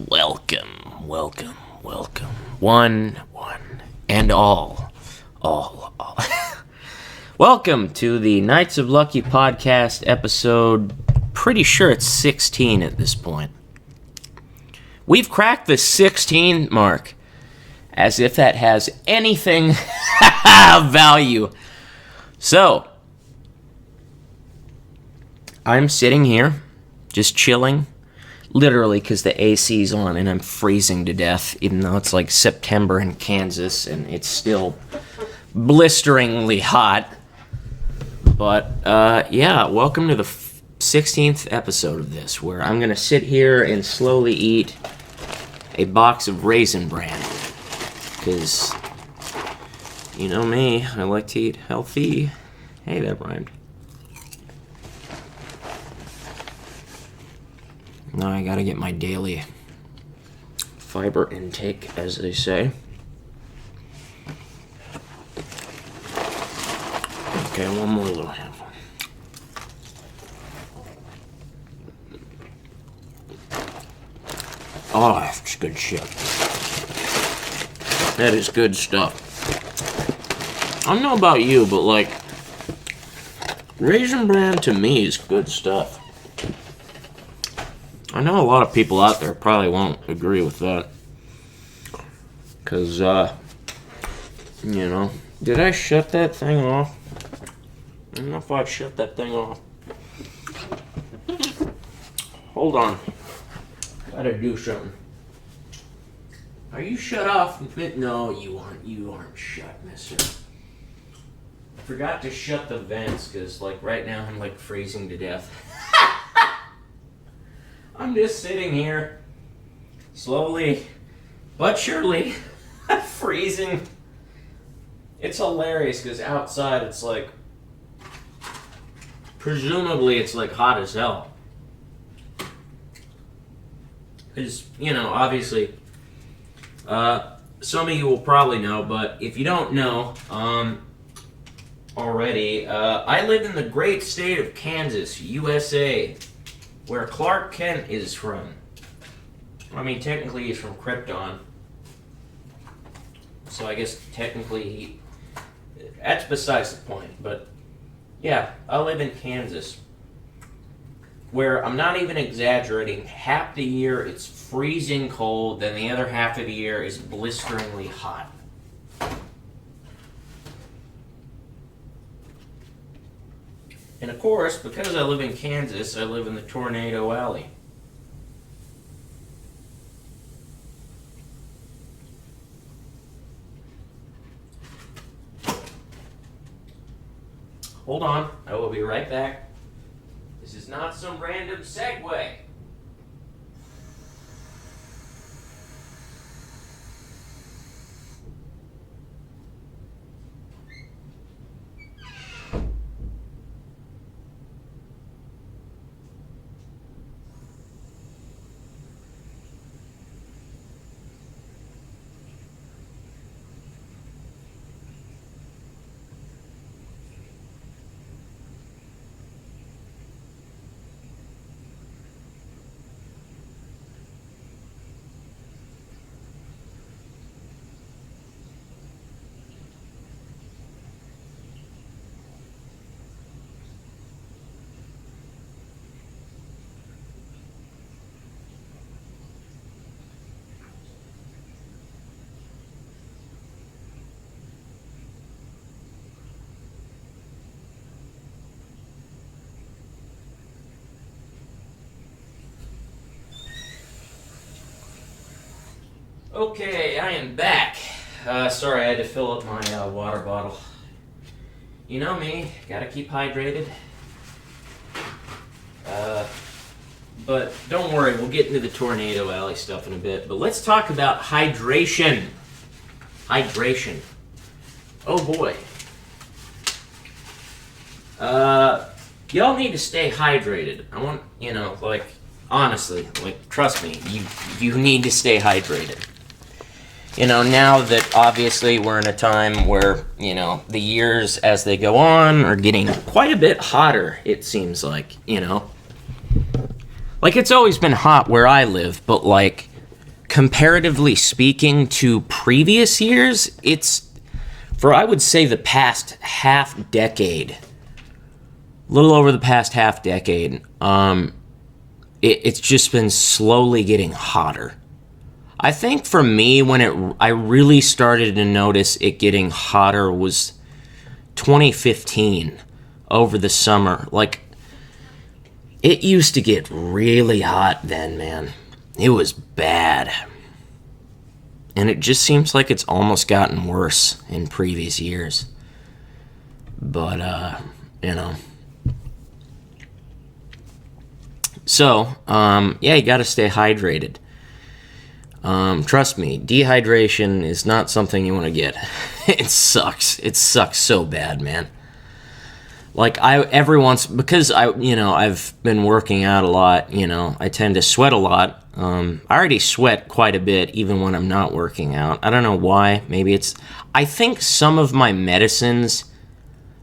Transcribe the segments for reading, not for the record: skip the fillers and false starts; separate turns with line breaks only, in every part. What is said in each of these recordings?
Welcome. One, and all. Welcome to the Knights of Lucky podcast episode, pretty sure it's 16 at this point. We've cracked the 16 mark, as if that has anything of value. So, I'm sitting here, just chilling, literally because the AC's on and I'm freezing to death, even though it's like September in Kansas and it's still blisteringly hot. But, welcome to the 16th episode of this, where I'm going to sit here and slowly eat a box of Raisin Bran. Because, you know me, I like to eat healthy. Hey, that rhymed. Now I gotta get my daily fiber intake, as they say. Okay, one more little handful. Oh, that's good shit. That is good stuff. I don't know about you, but like, Raisin Bran to me is good stuff. I know a lot of people out there probably won't agree with that. Because, did I shut that thing off? I don't know if I shut that thing off. Hold on. Gotta do something. Are you shut off? No, you aren't. You aren't shut, mister. I forgot to shut the vents, because, like, right now I'm, like, freezing to death. I'm just sitting here, slowly but surely, freezing. It's hilarious, because outside it's, like, presumably it's, like, hot as hell. Because, obviously, some of you will probably know, but if you don't know already, I live in the great state of Kansas, USA, where Clark Kent is from. I mean, technically he's from Krypton. So I guess technically that's besides the point, but yeah, I live in Kansas, where I'm not even exaggerating, half the year it's freezing cold, then the other half of the year is blisteringly hot. And of course, because I live in Kansas, I live in the Tornado Alley. Hold on, I will be right back. This is not some random segue. Okay, I am back. Sorry, I had to fill up my water bottle. You know me, gotta keep hydrated. But don't worry, we'll get into the Tornado Alley stuff in a bit. But let's talk about hydration. Hydration. Oh boy. Y'all need to stay hydrated. I want, honestly, trust me, you need to stay hydrated. Now that obviously we're in a time where, the years as they go on are getting quite a bit hotter, it seems like, Like, it's always been hot where I live, but, comparatively speaking to previous years, it's, for I would say the past half decade, a little over the past half decade, it's just been slowly getting hotter. I think for me, when I really started to notice it getting hotter was 2015, over the summer. Like, it used to get really hot then, man. It was bad. And it just seems like it's almost gotten worse in previous years. But, you know. So, yeah, you gotta stay hydrated. Trust me, dehydration is not something you want to get. It sucks. It sucks so bad, man. Like, because I've been working out a lot, I tend to sweat a lot. I already sweat quite a bit even when I'm not working out. I don't know why. Maybe I think some of my medicines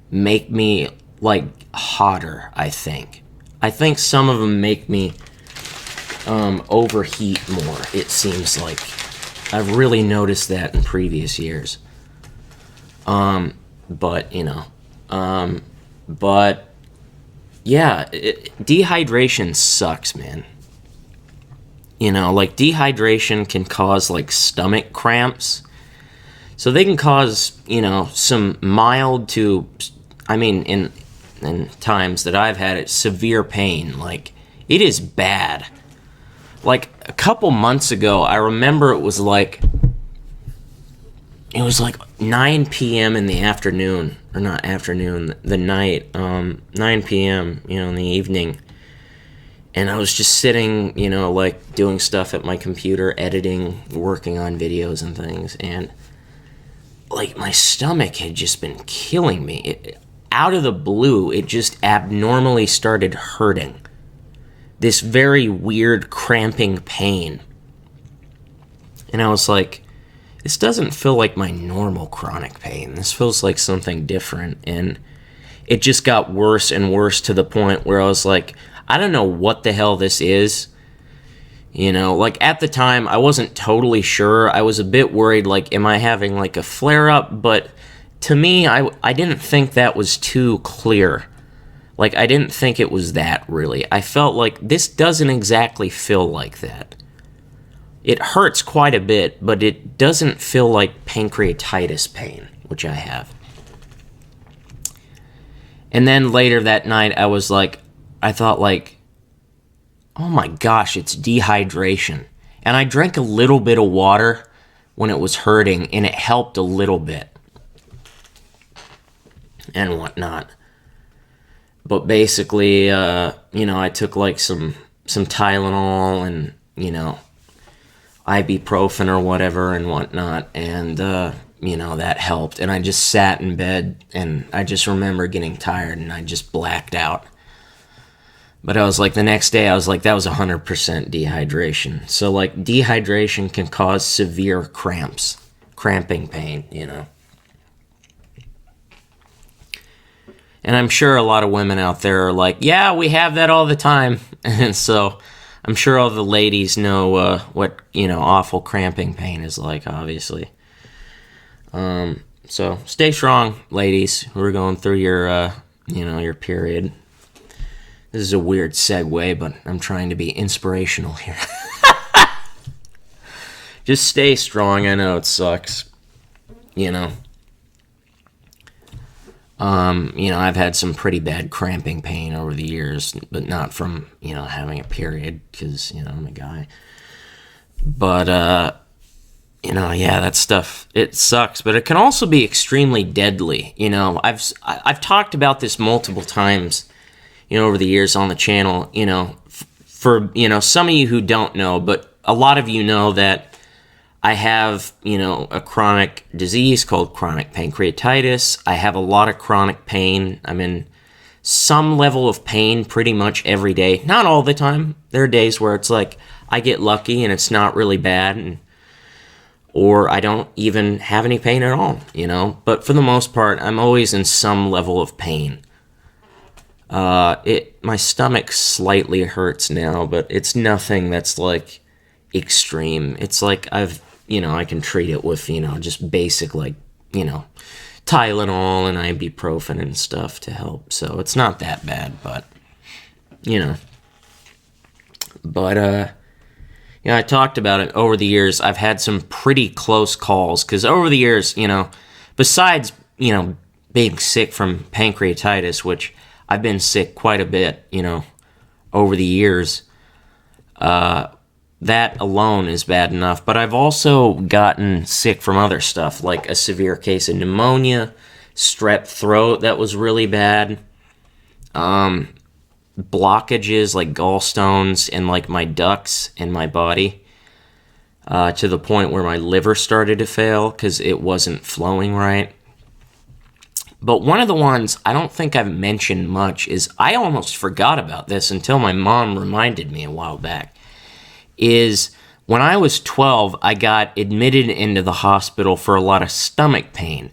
make me, like, hotter, I think. I think some of them make me overheat more, it seems like. I've really noticed that in previous years. But yeah, dehydration sucks, man. Like, dehydration can cause, like, stomach cramps. So they can cause, some mild to, in times that I've had it, severe pain. Like, it is bad. Like, a couple months ago, I remember it was like 9 p.m. in the afternoon, or not afternoon, the night, 9 p.m., in the evening, and I was just sitting, like, doing stuff at my computer, editing, working on videos and things, and, like, my stomach had just been killing me. Out of the blue, it just abnormally started hurting. This very weird cramping pain. And I was like, this doesn't feel like my normal chronic pain. This feels like something different. And it just got worse and worse to the point where I was like, I don't know what the hell this is. Like, at the time, I wasn't totally sure. I was a bit worried, like, am I having, like, a flare-up? But to me, I didn't think that was too clear. Like, I didn't think it was that, really. I felt like this doesn't exactly feel like that. It hurts quite a bit, but it doesn't feel like pancreatitis pain, which I have. And then later that night, I thought, like, oh my gosh, it's dehydration. And I drank a little bit of water when it was hurting, and it helped a little bit. And whatnot. But basically, I took, like, some Tylenol and, ibuprofen or whatever and whatnot, and, that helped. And I just sat in bed, and I just remember getting tired, and I just blacked out. But I was like, the next day, I was like, that was 100% dehydration. So, like, dehydration can cause severe cramping pain, And I'm sure a lot of women out there are like, yeah, we have that all the time. And so I'm sure all the ladies know what, awful cramping pain is like, obviously. So stay strong, ladies, who are going through your, your period. This is a weird segue, but I'm trying to be inspirational here. Just stay strong. I know it sucks, I've had some pretty bad cramping pain over the years, but not from, having a period, because, I'm a guy. But, yeah, that stuff, it sucks, but it can also be extremely deadly. I've talked about this multiple times, over the years on the channel, for, some of you who don't know, but a lot of you know that I have, a chronic disease called chronic pancreatitis. I have a lot of chronic pain. I'm in some level of pain pretty much every day. Not all the time. There are days where it's like I get lucky and it's not really bad, or I don't even have any pain at all, But for the most part, I'm always in some level of pain. My stomach slightly hurts now, but it's nothing that's like extreme. It's like I can treat it with, just basic, like, Tylenol and ibuprofen and stuff to help. So it's not that bad, but, But, I talked about it over the years. I've had some pretty close calls, because over the years, besides, being sick from pancreatitis, which I've been sick quite a bit, over the years, that alone is bad enough. But I've also gotten sick from other stuff, like a severe case of pneumonia, strep throat that was really bad, blockages like gallstones in like my ducts in my body, to the point where my liver started to fail because it wasn't flowing right. But one of the ones I don't think I've mentioned much is, I almost forgot about this until my mom reminded me a while back, is when I was 12, I got admitted into the hospital for a lot of stomach pain.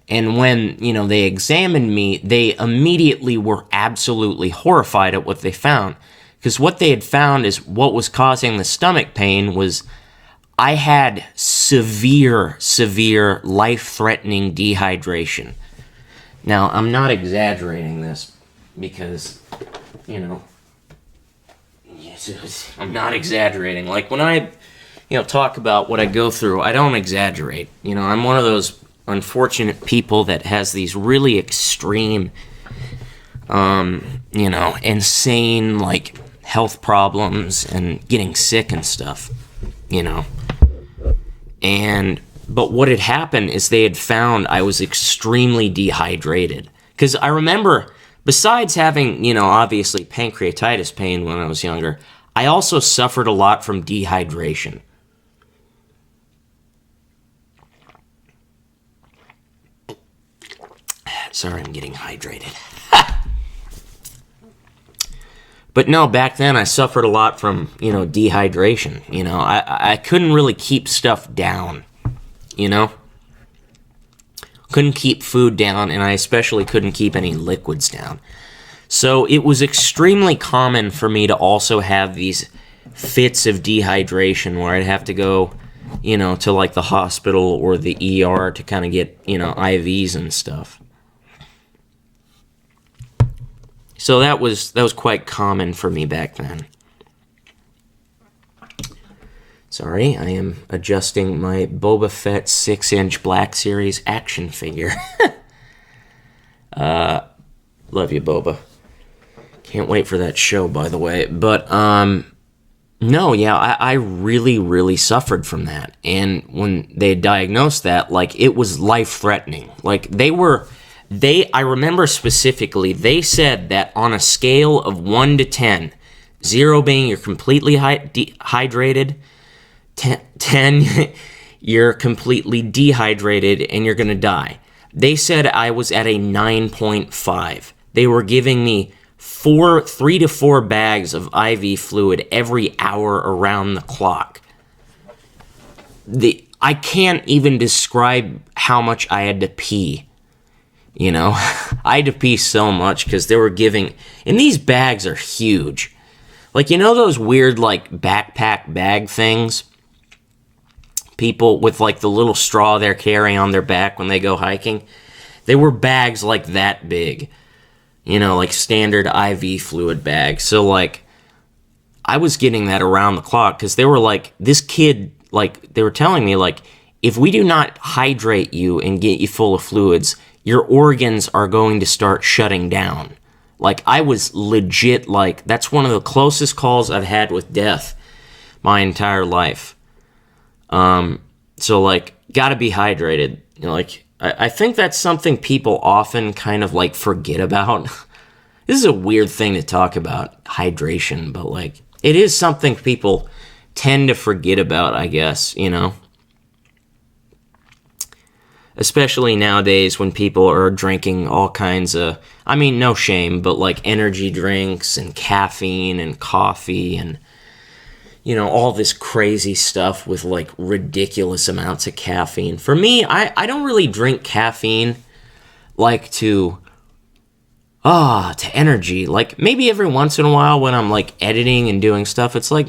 And when, they examined me, they immediately were absolutely horrified at what they found. Because what they had found is what was causing the stomach pain was I had severe, life-threatening dehydration. Now, I'm not exaggerating this because, I'm not exaggerating. Like, when I, talk about what I go through, I don't exaggerate. I'm one of those unfortunate people that has these really extreme, insane, like, health problems and getting sick and stuff, But what had happened is they had found I was extremely dehydrated. Because I remember, besides having, obviously pancreatitis pain when I was younger, I also suffered a lot from dehydration. Sorry, I'm getting hydrated. But no, back then I suffered a lot from, dehydration. I couldn't really keep stuff down. Couldn't keep food down, and I especially couldn't keep any liquids down. So it was extremely common for me to also have these fits of dehydration where I'd have to go, to like the hospital or the ER to kind of get, IVs and stuff. So that was quite common for me back then. Sorry, I am adjusting my Boba Fett 6-inch Black Series action figure. Love you, Boba. Can't wait for that show, by the way. But, no, yeah, I really suffered from that. And when they diagnosed that, like, it was life-threatening. Like, I remember specifically, they said that on a scale of 1 to 10, 0 being you're completely hydrated, 10, you're completely dehydrated and you're going to die. They said I was at a 9.5. They were giving me 3 to 4 bags of IV fluid every hour around the clock. I can't even describe how much I had to pee. I had to pee so much because they were giving, and these bags are huge. Like, those weird, like, backpack bag things? People with, like, the little straw they're carrying on their back when they go hiking. They were bags like that big. Like standard IV fluid bags. So, like, I was getting that around the clock because they were like, this kid, like, they were telling me, like, if we do not hydrate you and get you full of fluids, your organs are going to start shutting down. Like, I was legit, like, that's one of the closest calls I've had with death my entire life. So, like, gotta be hydrated. Like, I think that's something people often kind of, like, forget about. This is a weird thing to talk about, hydration, but, like, it is something people tend to forget about, I guess, Especially nowadays when people are drinking all kinds of, no shame, but like energy drinks and caffeine and coffee and, all this crazy stuff with like ridiculous amounts of caffeine. For me, I don't really drink caffeine like to energy. Like maybe every once in a while when I'm like editing and doing stuff, it's like,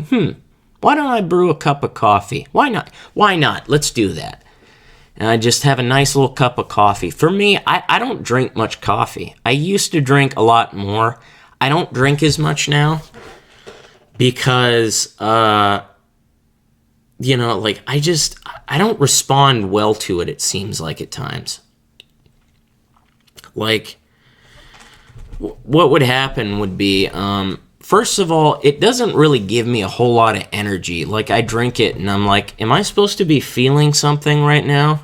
Why don't I brew a cup of coffee? Why not? Why not? Let's do that. And I just have a nice little cup of coffee. For me, I don't drink much coffee. I used to drink a lot more. I don't drink as much now because, I don't respond well to it seems like at times. Like, what would happen would be, first of all, it doesn't really give me a whole lot of energy. Like, I drink it and I'm like, am I supposed to be feeling something right now?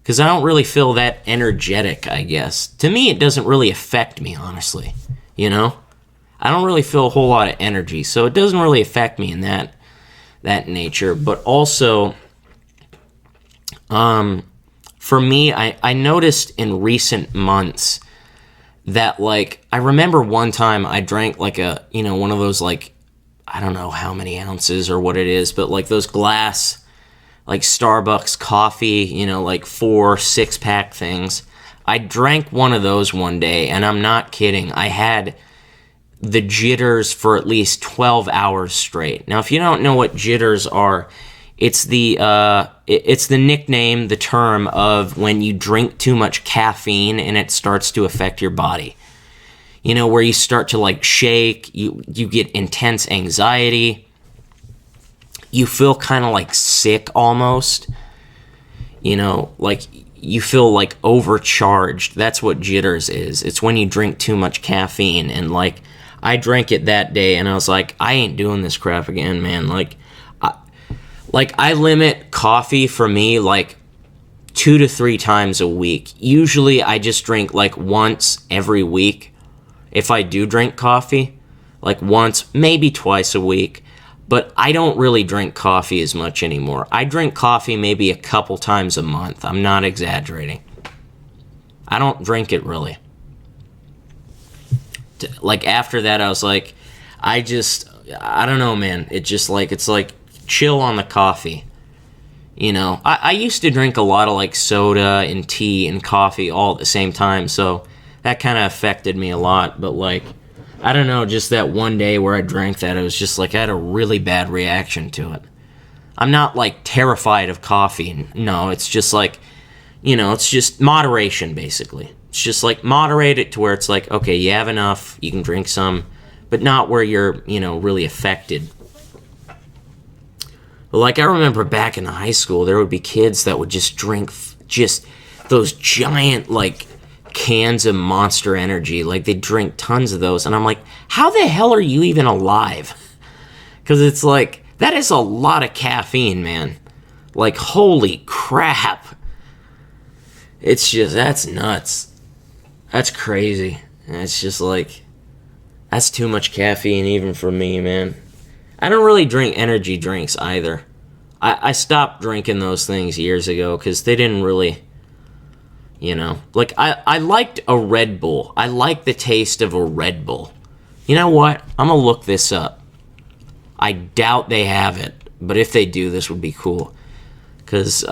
Because I don't really feel that energetic, I guess. To me, it doesn't really affect me, honestly. I don't really feel a whole lot of energy, so it doesn't really affect me in that nature. But also, for me, I noticed in recent months that, like, I remember one time I drank, like, one of those, like, I don't know how many ounces or what it is, but, like, those glass, like, Starbucks coffee, like 4 6-pack things. I drank one of those one day, and I'm not kidding. I had the jitters for at least 12 hours straight. Now, if you don't know what jitters are, it's the nickname, the term of when you drink too much caffeine and it starts to affect your body. Where you start to, like, shake, you get intense anxiety. You feel kind of like sick almost, like you feel like overcharged. That's what jitters is. It's when you drink too much caffeine. And, like, I drank it that day and I was like, I ain't doing this crap again, man. I limit coffee for me, like, 2 to 3 times a week. Usually I just drink, like, once every week. If I do drink coffee, like, once, maybe twice a week. But I don't really drink coffee as much anymore. I drink coffee maybe a couple times a month. I'm not exaggerating. I don't drink it really. Like, after that, I was like, I don't know, man. It's like chill on the coffee. I used to drink a lot of, like, soda and tea and coffee all at the same time. So that kind of affected me a lot. But, like, I don't know, just that one day where I drank that, it was just like I had a really bad reaction to it. I'm not, like, terrified of coffee. No, it's just like, it's just moderation, basically. It's just like moderate it to where it's like, okay, you have enough, you can drink some, but not where you're, really affected. But, like, I remember back in high school, there would be kids that would just drink just those giant, like, cans of Monster Energy. Like, they drink tons of those, and I'm like, how the hell are you even alive? Because it's like, that is a lot of caffeine, man. Like, holy crap. It's just, that's nuts. That's crazy. And it's just like, that's too much caffeine even for me, man. I don't really drink energy drinks either. I stopped drinking those things years ago because they didn't really, like, I liked a Red Bull. I like the taste of a Red Bull. You know what? I'm going to look this up. I doubt they have it, but if they do, this would be cool. Because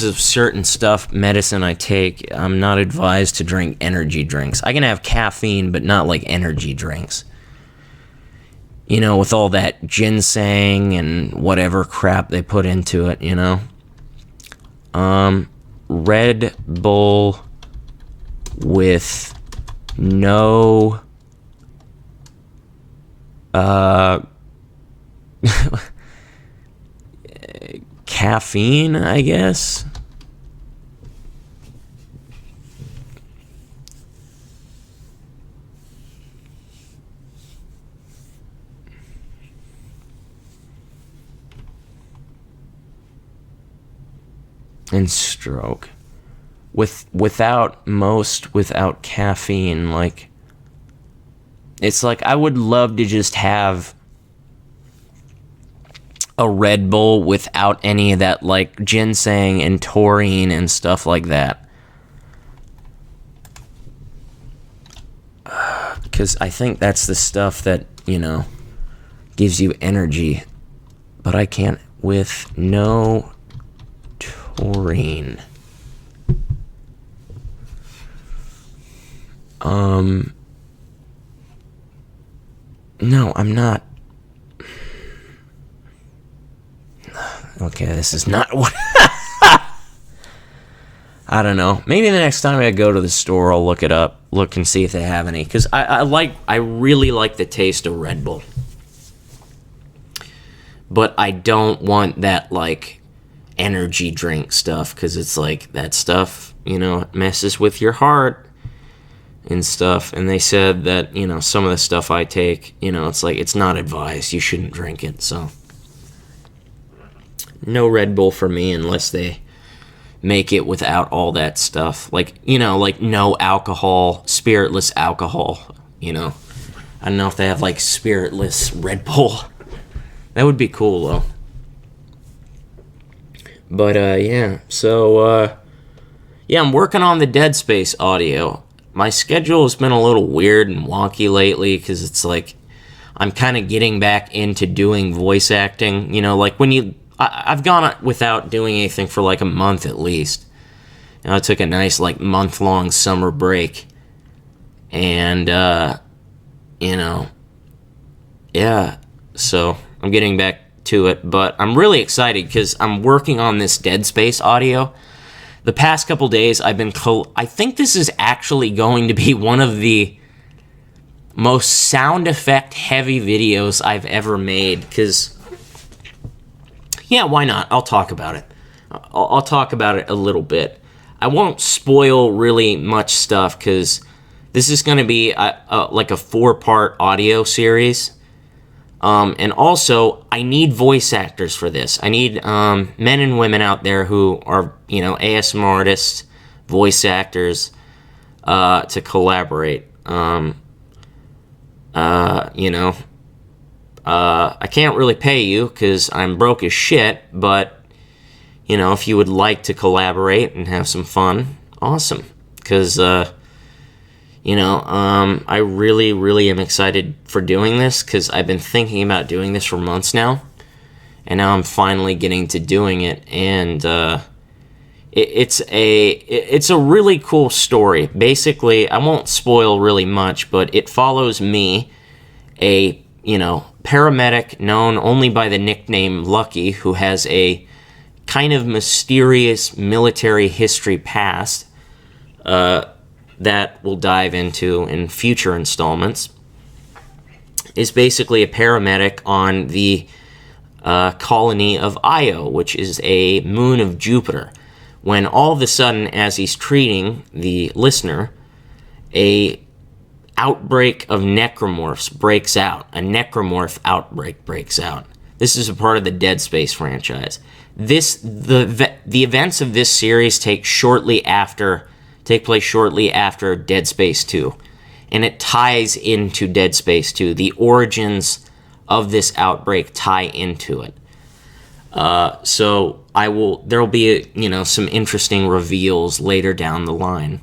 of certain medicine I take, I'm not advised to drink energy drinks. I can have caffeine, but not, like, energy drinks. With all that ginseng and whatever crap they put into it, Red Bull with no caffeine, I guess. And stroke. Without caffeine, like, it's like I would love to just have a Red Bull without any of that, like, ginseng and taurine and stuff like that. Because I think that's the stuff that, gives you energy. But I can't with no taurine. No, I'm not. Okay, this is not what... I don't know. Maybe the next time I go to the store, I'll look it up, look and see if they have any. Because I really like the taste of Red Bull. But I don't want that, like, energy drink stuff. Because it's like, that stuff, you know, messes with your heart and stuff. And they said that, you know, some of the stuff I take, you know, it's like, it's not advised. You shouldn't drink it, so. No Red Bull for me unless they make it without all that stuff. Like, you know, like no alcohol, spiritless alcohol, you know. I don't know if they have, like, spiritless Red Bull. That would be cool, though. But, yeah. So, yeah, I'm working on the Dead Space audio. My schedule has been a little weird and wonky lately because it's like I'm kind of getting back into doing voice acting. You know, like when you... I've gone without doing anything for like a month at least. And I took a nice like month-long summer break. And, you know, yeah, so I'm getting back to it. But I'm really excited because I'm working on this Dead Space audio. The past couple days I've been... I think this is actually going to be one of the most sound effect heavy videos I've ever made because... Yeah, why not? I'll talk about it. I'll talk about it a little bit. I won't spoil really much stuff because this is going to be like a 4-part audio series. And also, I need voice actors for this. I need men and women out there who are, you know, ASMR artists, voice actors, to collaborate. You know... I can't really pay you because I'm broke as shit, but, you know, if you would like to collaborate and have some fun, awesome. Because, you know, I really, really am excited for doing this because I've been thinking about doing this for months now, and now I'm finally getting to doing it, and it's a really cool story. Basically, I won't spoil really much, but it follows me, a, you know, paramedic known only by the nickname Lucky, who has a kind of mysterious military history past that we'll dive into in future installments, is basically a paramedic on the colony of Io, which is a moon of Jupiter, when all of a sudden, as he's treating the listener, a outbreak of necromorphs breaks out. A necromorph outbreak breaks out. This is a part of the Dead Space franchise. The events of this series take place shortly after Dead Space 2, and it ties into Dead Space 2. The origins of this outbreak tie into it. So there'll be some interesting reveals later down the line.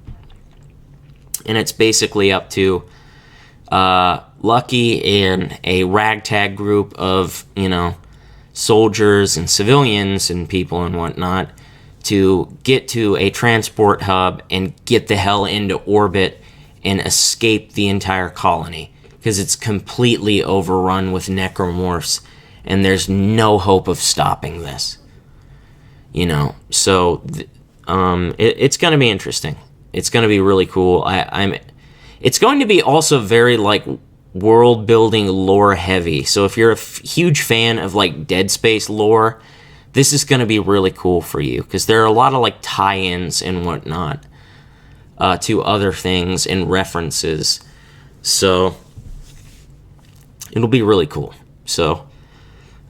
And it's basically up to Lucky and a ragtag group of, soldiers and civilians and people and whatnot to get to a transport hub and get the hell into orbit and escape the entire colony. Because it's completely overrun with necromorphs and there's no hope of stopping this. So it's going to be interesting. It's going to be really cool. It's going to be also very, world-building, lore-heavy. So if you're a huge fan of, Dead Space lore, this is going to be really cool for you. Because there are a lot of, tie-ins and whatnot to other things and references. So it'll be really cool. So,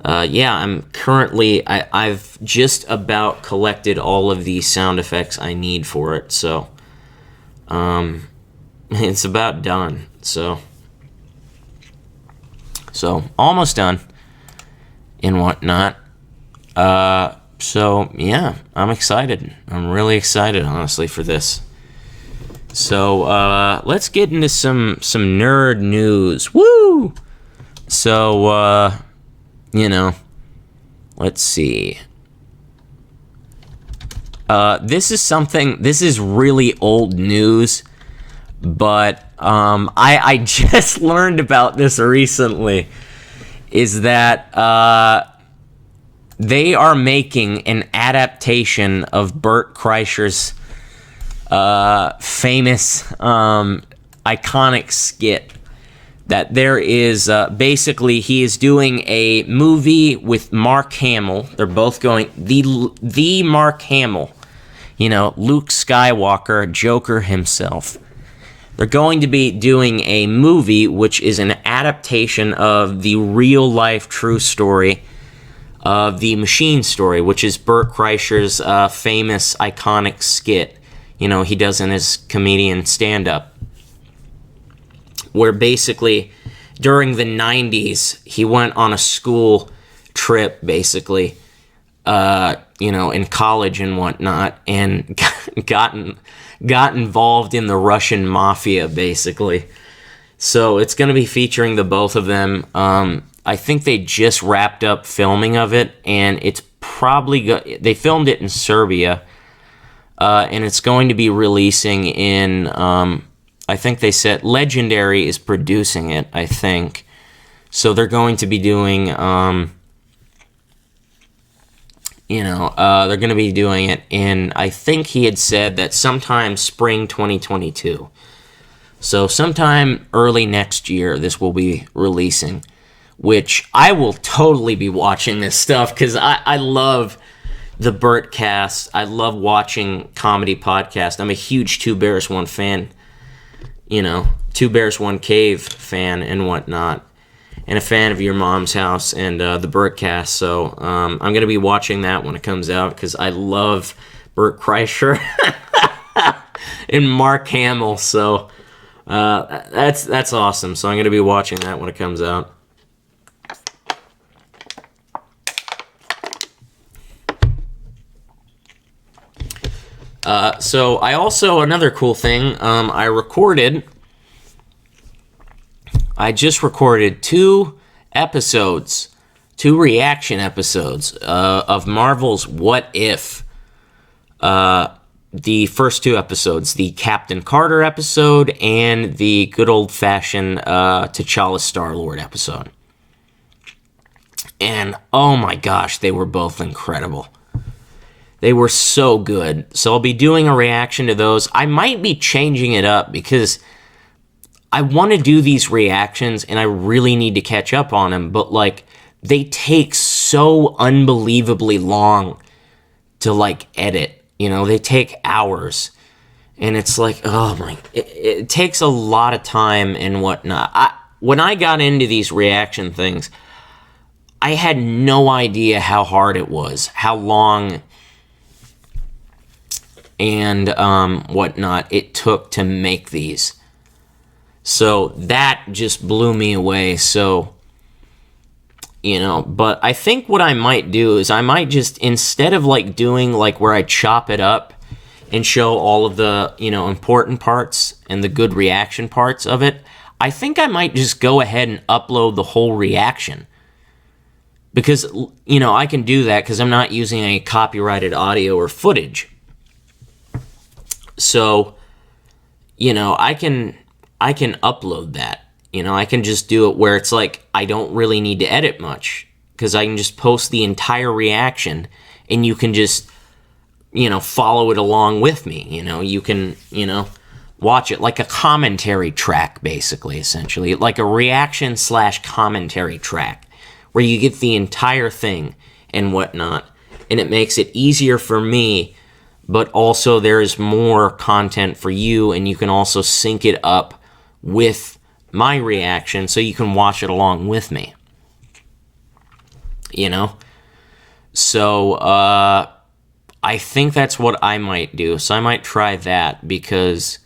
I'm currently... I've just about collected all of the sound effects I need for it. So... it's about done, so almost done and whatnot. I'm excited. I'm really excited, honestly, for this. So, let's get into some nerd news. Woo! So, let's see. This is really old news, but I just learned about this recently, is that they are making an adaptation of Bert Kreischer's famous, iconic skit. That there is, basically, he is doing a movie with Mark Hamill. They're both going, the Mark Hamill, Luke Skywalker, Joker himself. They're going to be doing a movie which is an adaptation of the real-life true story of The Machine Story, which is Bert Kreischer's famous, iconic skit, he does in his comedian stand-up, where basically, during the 90s, he went on a school trip, basically, in college and whatnot, and got involved in the Russian mafia, basically. So it's going to be featuring the both of them. I think they just wrapped up filming of it, and it's probably they filmed it in Serbia, and it's going to be releasing in, I think they said Legendary is producing it, I think. So they're going to be doing, they're going to be doing it in, I think he had said that sometime spring 2022. So sometime early next year, this will be releasing, which I will totally be watching this stuff because I love the Bert cast. I love watching comedy podcasts. I'm a huge Two Bears, One fan, Two Bears, One Cave fan and whatnot, and a fan of Your Mom's House and the Bert cast. So I'm going to be watching that when it comes out because I love Bert Kreischer and Mark Hamill. So that's awesome. So I'm going to be watching that when it comes out. So I also, another cool thing, I just recorded two reaction episodes of Marvel's What If. The first two episodes, the Captain Carter episode and the good old-fashioned T'Challa Star-Lord episode. And oh my gosh, they were both incredible. They were so good. So I'll be doing a reaction to those. I might be changing it up because I want to do these reactions and I really need to catch up on them. But, they take so unbelievably long to, edit. They take hours. And it's it takes a lot of time and whatnot. When I got into these reaction things, I had no idea how hard it was, how long and whatnot it took to make these. So that just blew me away. So, but I think what I might do is I might just, instead of doing where I chop it up and show all of the, important parts and the good reaction parts of it, I think I might just go ahead and upload the whole reaction. Because, I can do that because I'm not using any copyrighted audio or footage. So, I can upload that. I can just do it where it's I don't really need to edit much because I can just post the entire reaction and you can just, follow it along with me. You can, watch it like a commentary track, basically, essentially. Like a reaction/commentary track where you get the entire thing and whatnot. And it makes it easier for me, but also there is more content for you, and you can also sync it up with my reaction so you can watch it along with me. So I think that's what I might do. So I might try that because,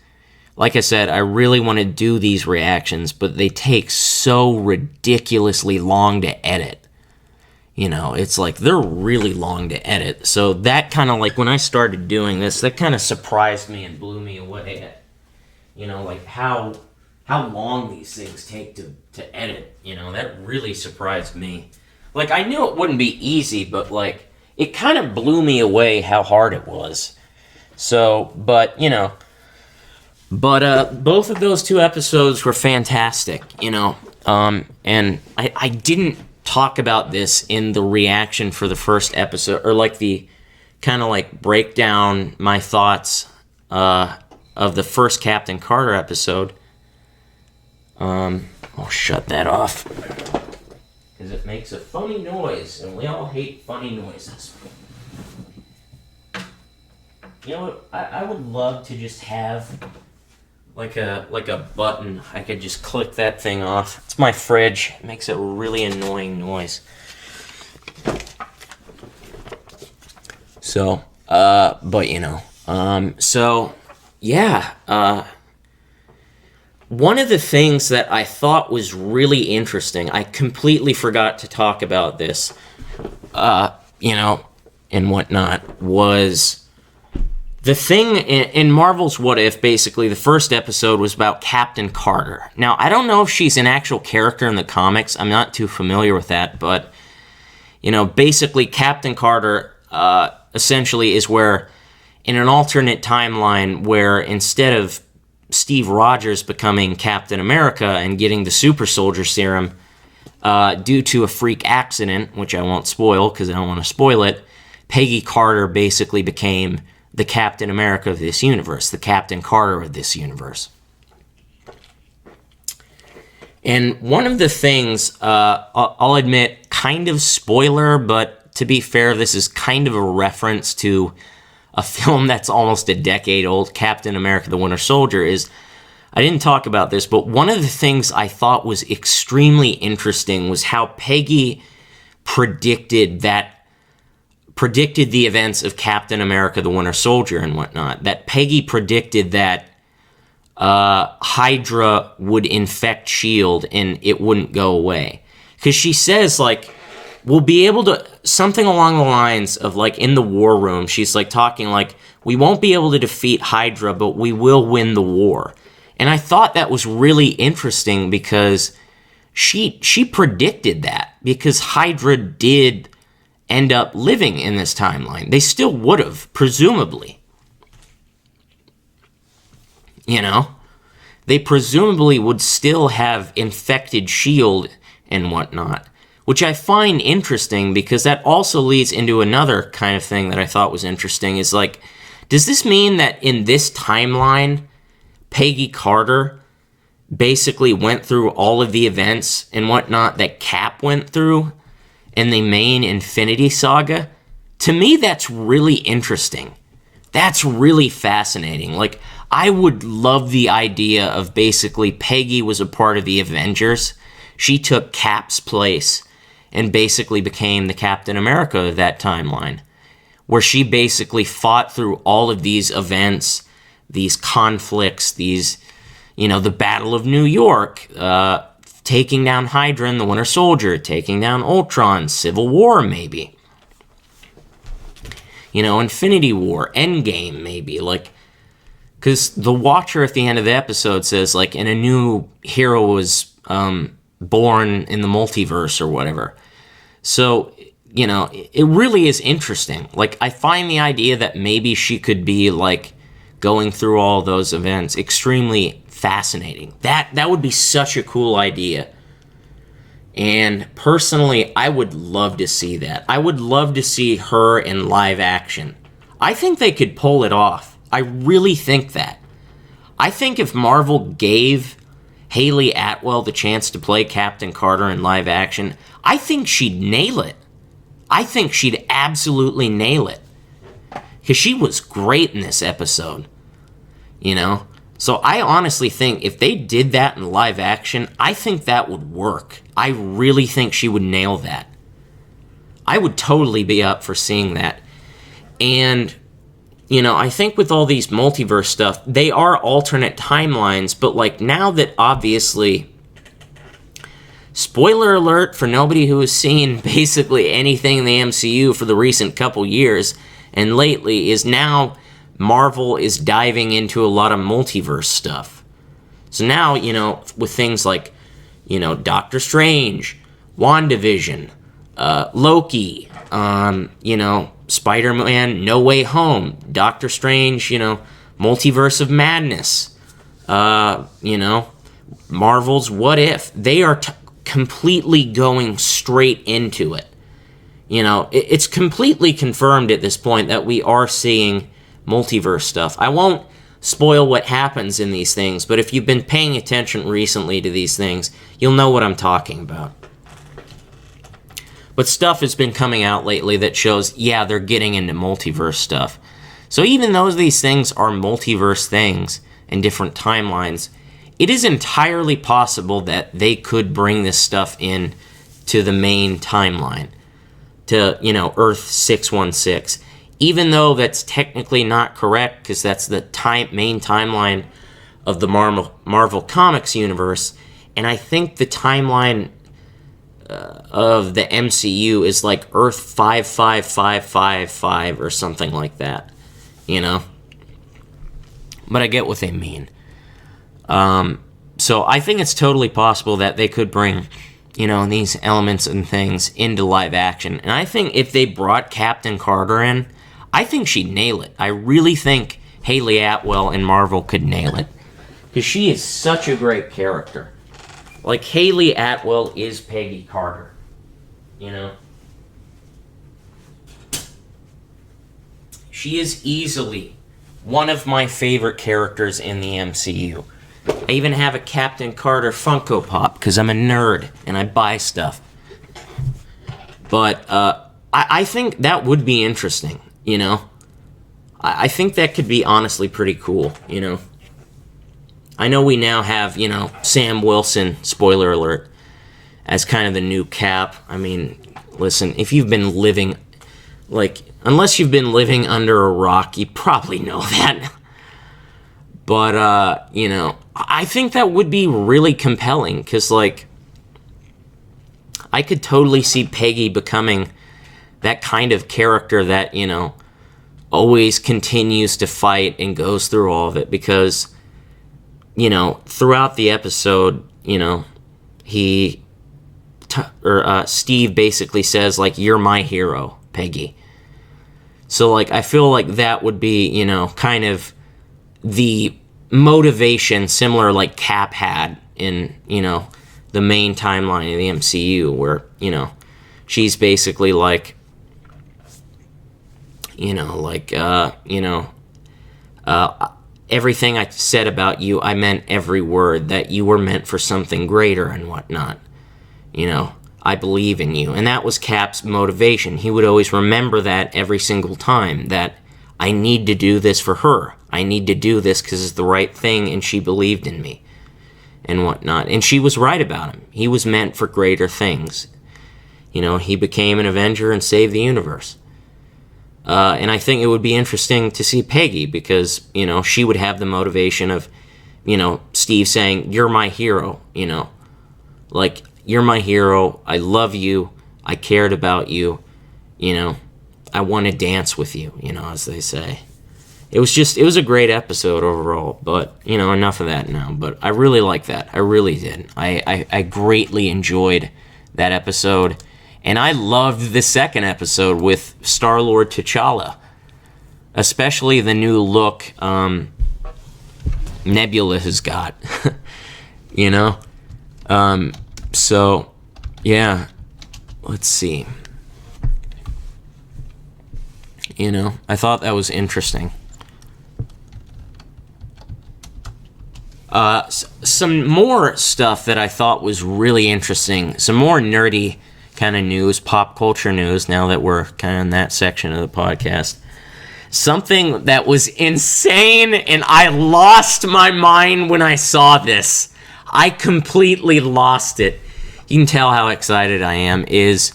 like I said, I really want to do these reactions, but they take so ridiculously long to edit. It's they're really long to edit. So that kind of when I started doing this, that kind of surprised me and blew me away. How long these things take to edit. That really surprised me. I knew it wouldn't be easy, but it kind of blew me away how hard it was. So, but both of those two episodes were fantastic, and I didn't talk about this in the reaction for the first episode, or like the kind of like break down my thoughts of the first Captain Carter episode. I'll shut that off because it makes a funny noise, and we all hate funny noises. You know what? I would love to just have like a button. I could just click that thing off. It's my fridge. It makes a really annoying noise. So, but you know, so yeah, one of the things that I thought was really interesting, I completely forgot to talk about this, you know, and whatnot, was the thing in Marvel's What If. Basically, the first episode was about Captain Carter. Now, I don't know if she's an actual character in the comics. I'm not too familiar with that, but, you know, basically Captain Carter, essentially is where, in an alternate timeline where instead of Steve Rogers becoming Captain America and getting the super soldier serum due to a freak accident, which I won't spoil because I don't want to spoil it, Peggy Carter basically became the Captain America of this universe, the Captain Carter of this universe. And one of the things, I'll admit, kind of spoiler, but to be fair, this is kind of a reference to a film that's almost a decade old, Captain America the Winter Soldier, is, I didn't talk about this, but one of the things I thought was extremely interesting was how Peggy predicted the events of Captain America the Winter Soldier and whatnot. That Peggy predicted that Hydra would infect S.H.I.E.L.D. and it wouldn't go away. Because she says, like, we'll be able to, something along the lines of, like, in the war room, she's, like, talking, like, we won't be able to defeat Hydra, but we will win the war. And I thought that was really interesting because she predicted that, because Hydra did end up living in this timeline. They still would have, presumably. You know? They presumably would still have infected S.H.I.E.L.D. and whatnot, which I find interesting because that also leads into another kind of thing that I thought was interesting, is like, does this mean that in this timeline, Peggy Carter basically went through all of the events and whatnot that Cap went through in the main Infinity Saga? To me, that's really interesting. That's really fascinating. Like, I would love the idea of basically Peggy was a part of the Avengers. She took Cap's place and basically became the Captain America of that timeline, where she basically fought through all of these events, these conflicts, these, you know, the Battle of New York, taking down Hydra and the Winter Soldier, taking down Ultron, Civil War maybe, you know, Infinity War, Endgame maybe, like, because the Watcher at the end of the episode says, like, and a new hero was born in the multiverse or whatever. So, you know, it really is interesting. Like, I find the idea that maybe she could be, like, going through all those events extremely fascinating. That would be such a cool idea. And personally, I would love to see that. I would love to see her in live action. I think they could pull it off. I really think that. I think if Marvel gave Haley Atwell the chance to play Captain Carter in live action, I think she'd nail it. I think she'd absolutely nail it. Because she was great in this episode. You know? So I honestly think if they did that in live action, I think that would work. I really think she would nail that. I would totally be up for seeing that. And, you know, I think with all these multiverse stuff, they are alternate timelines, but, like, now that obviously, spoiler alert for nobody who has seen basically anything in the MCU for the recent couple years and lately, is now Marvel is diving into a lot of multiverse stuff. So now, you know, with things like, you know, Doctor Strange, WandaVision, Loki, you know, Spider-Man No Way Home, Doctor Strange, you know, Multiverse of Madness, you know, Marvel's What If. They are completely going straight into it. You know, it's completely confirmed at this point that we are seeing multiverse stuff. I won't spoil what happens in these things, but if you've been paying attention recently to these things, you'll know what I'm talking about. But stuff has been coming out lately that shows, yeah, they're getting into multiverse stuff. So even though these things are multiverse things and different timelines, it is entirely possible that they could bring this stuff in to the main timeline, to, you know, Earth 616. Even though that's technically not correct, because that's the main timeline of the Marvel Comics universe, and I think the timeline of the MCU is like Earth 55555 or something like that, you know? But I get what they mean. So I think it's totally possible that they could bring, you know, these elements and things into live action. And I think if they brought Captain Carter in, I think she'd nail it. I really think Haley Atwell in Marvel could nail it. Because she is such a great character. Like, Haley Atwell is Peggy Carter. You know? She is easily one of my favorite characters in the MCU. I even have a Captain Carter Funko Pop, because I'm a nerd, and I buy stuff. But, I think that would be interesting, you know? I think that could be honestly pretty cool, you know? I know we now have, you know, Sam Wilson, spoiler alert, as kind of the new Cap. I mean, listen, if you've been living, like, unless you've been living under a rock, you probably know that. But, you know, I think that would be really compelling, because, like, I could totally see Peggy becoming that kind of character that, you know, always continues to fight and goes through all of it, because, you know, throughout the episode, you know, Steve basically says, like, you're my hero, Peggy. So, like, I feel like that would be, you know, kind of the motivation similar like Cap had in, you know, the main timeline of the MCU, where, you know, she's basically like, you know, like, everything I said about you, I meant every word, that you were meant for something greater and whatnot. You know, I believe in you. And that was Cap's motivation. He would always remember that every single time, that I need to do this for her. I need to do this because it's the right thing, and she believed in me and whatnot. And she was right about him. He was meant for greater things. You know, he became an Avenger and saved the universe. And I think it would be interesting to see Peggy, because, you know, she would have the motivation of, you know, Steve saying, you're my hero, you know. Like, you're my hero, I love you, I cared about you, you know, I want to dance with you, you know, as they say. It was a great episode overall, but, you know, enough of that now. But I really like that. I really did. I greatly enjoyed that episode. And I loved the second episode with Star-Lord T'Challa. Especially the new look Nebula has got. You know? So, yeah. Let's see. You know, I thought that was interesting. Some more stuff that I thought was really interesting. Some more nerdy kind of news, pop culture news, now that we're kind of in that section of the podcast. Something that was insane, and I lost my mind when I saw this. I completely lost it. You can tell how excited I am, is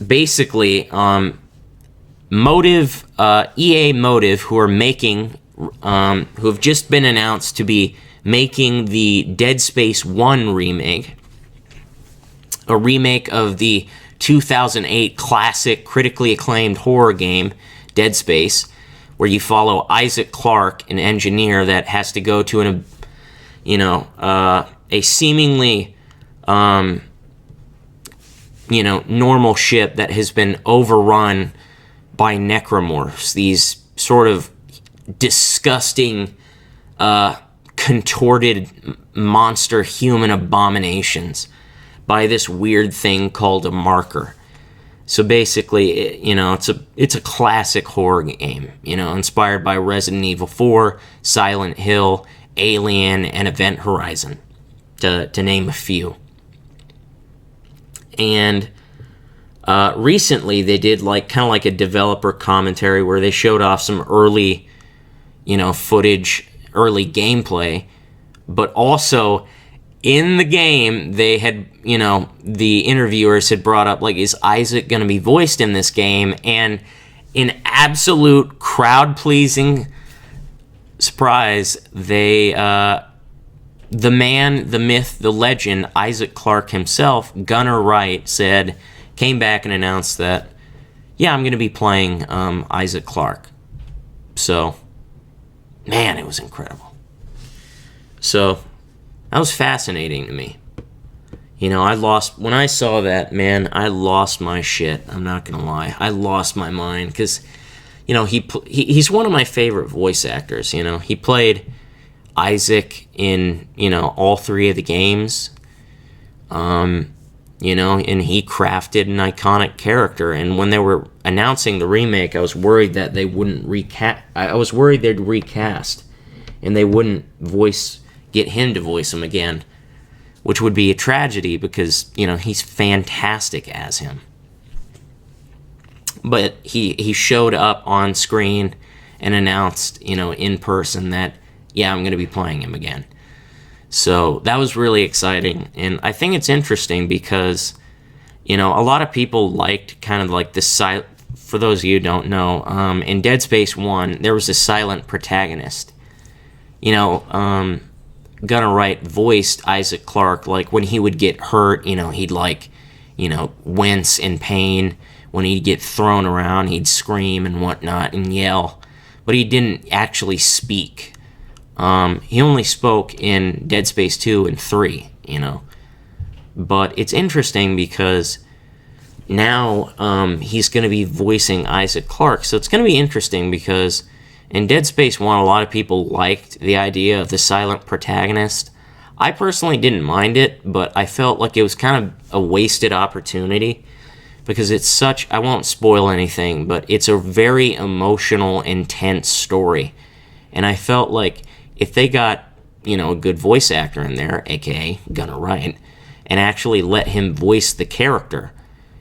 basically Motive, EA Motive, who are making, who have just been announced to be making the Dead Space 1 remake, a remake of the 2008 classic, critically acclaimed horror game, Dead Space, where you follow Isaac Clarke, an engineer that has to go to a seemingly, normal ship that has been overrun by necromorphs, these sort of disgusting, contorted monster human abominations by this weird thing called a marker. So basically, it's a classic horror game, inspired by Resident Evil 4, Silent Hill, Alien, and Event Horizon, to name a few. And recently they did kind of like a developer commentary where they showed off some early, footage, early gameplay, but also in the game they had, the interviewers had brought up, is Isaac going to be voiced in this game? And in absolute crowd-pleasing surprise, they, the man, the myth, the legend, Isaac Clarke himself, Gunnar Wright, came back and announced that, yeah, I'm going to be playing Isaac Clarke. So, man, it was incredible. So, that was fascinating to me. When I saw that, man, I lost my shit. I'm not going to lie. I lost my mind because, he's one of my favorite voice actors. He played Isaac in, all three of the games. And he crafted an iconic character. And when they were announcing the remake, I was worried that they wouldn't recast. I was worried they'd recast, and they wouldn't get him to voice him again, which would be a tragedy because, he's fantastic as him. But he showed up on screen and announced, in person that, yeah, I'm going to be playing him again. So that was really exciting. And I think it's interesting because, a lot of people liked kind of like the for those of you who don't know, in Dead Space 1, there was a silent protagonist. Gunnar Wright voiced Isaac Clarke, when he would get hurt, he'd wince in pain. When he'd get thrown around, he'd scream and whatnot and yell. But he didn't actually speak. He only spoke in Dead Space 2 and 3, But it's interesting because now he's going to be voicing Isaac Clarke. So it's going to be interesting because in Dead Space 1, a lot of people liked the idea of the silent protagonist. I personally didn't mind it, but I felt like it was kind of a wasted opportunity because it's I won't spoil anything, but it's a very emotional, intense story. And I felt like if they got, a good voice actor in there, aka Gunnar Wright, and actually let him voice the character,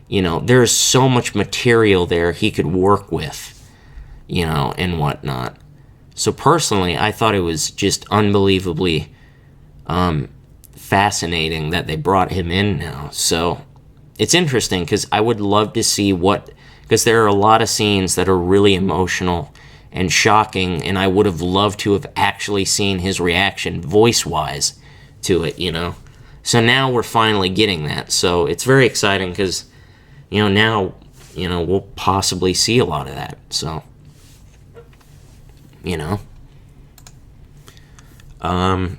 there's so much material there he could work with, and whatnot. So personally, I thought it was just unbelievably fascinating that they brought him in now. So it's interesting because I would love to see because there are a lot of scenes that are really emotional and shocking, and I would have loved to have actually seen his reaction voice-wise to it, So now we're finally getting that. So it's very exciting because, now, we'll possibly see a lot of that. So,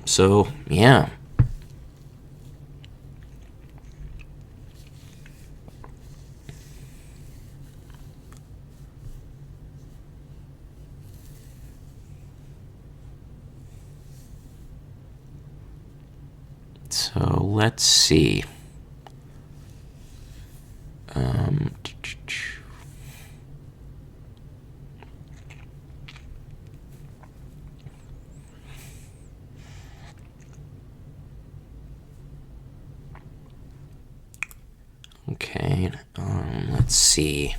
so, yeah. So let's see. Okay, let's see.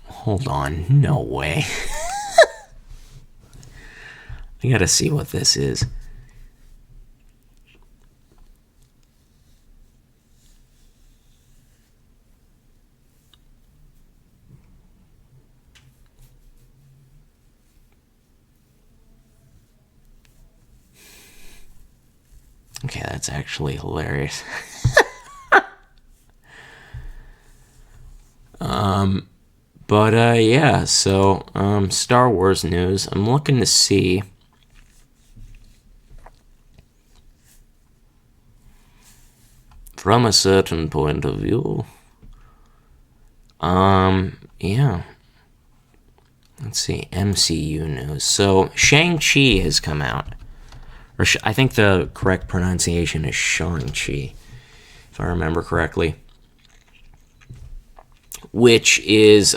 Hold on, no way. I gotta see what this is. Okay, that's actually hilarious. Yeah, so, Star Wars news. I'm looking to see from a certain point of view. Yeah. let's see, MCU news. So, Shang-Chi has come out. Or I think the correct pronunciation is Shang-Chi, if I remember correctly. Which is,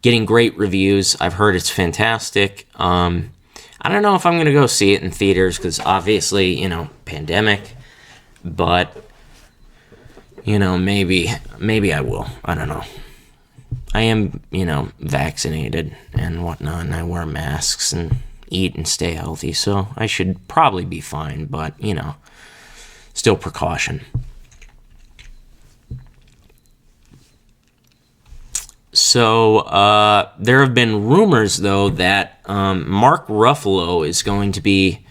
getting great reviews. I've heard it's fantastic. I don't know if I'm going to go see it in theaters because obviously, pandemic. But, maybe I will. I don't know. I am, vaccinated and whatnot, and I wear masks and eat and stay healthy, so I should probably be fine, but, still precaution. So, there have been rumors, though, that Mark Ruffalo is going to be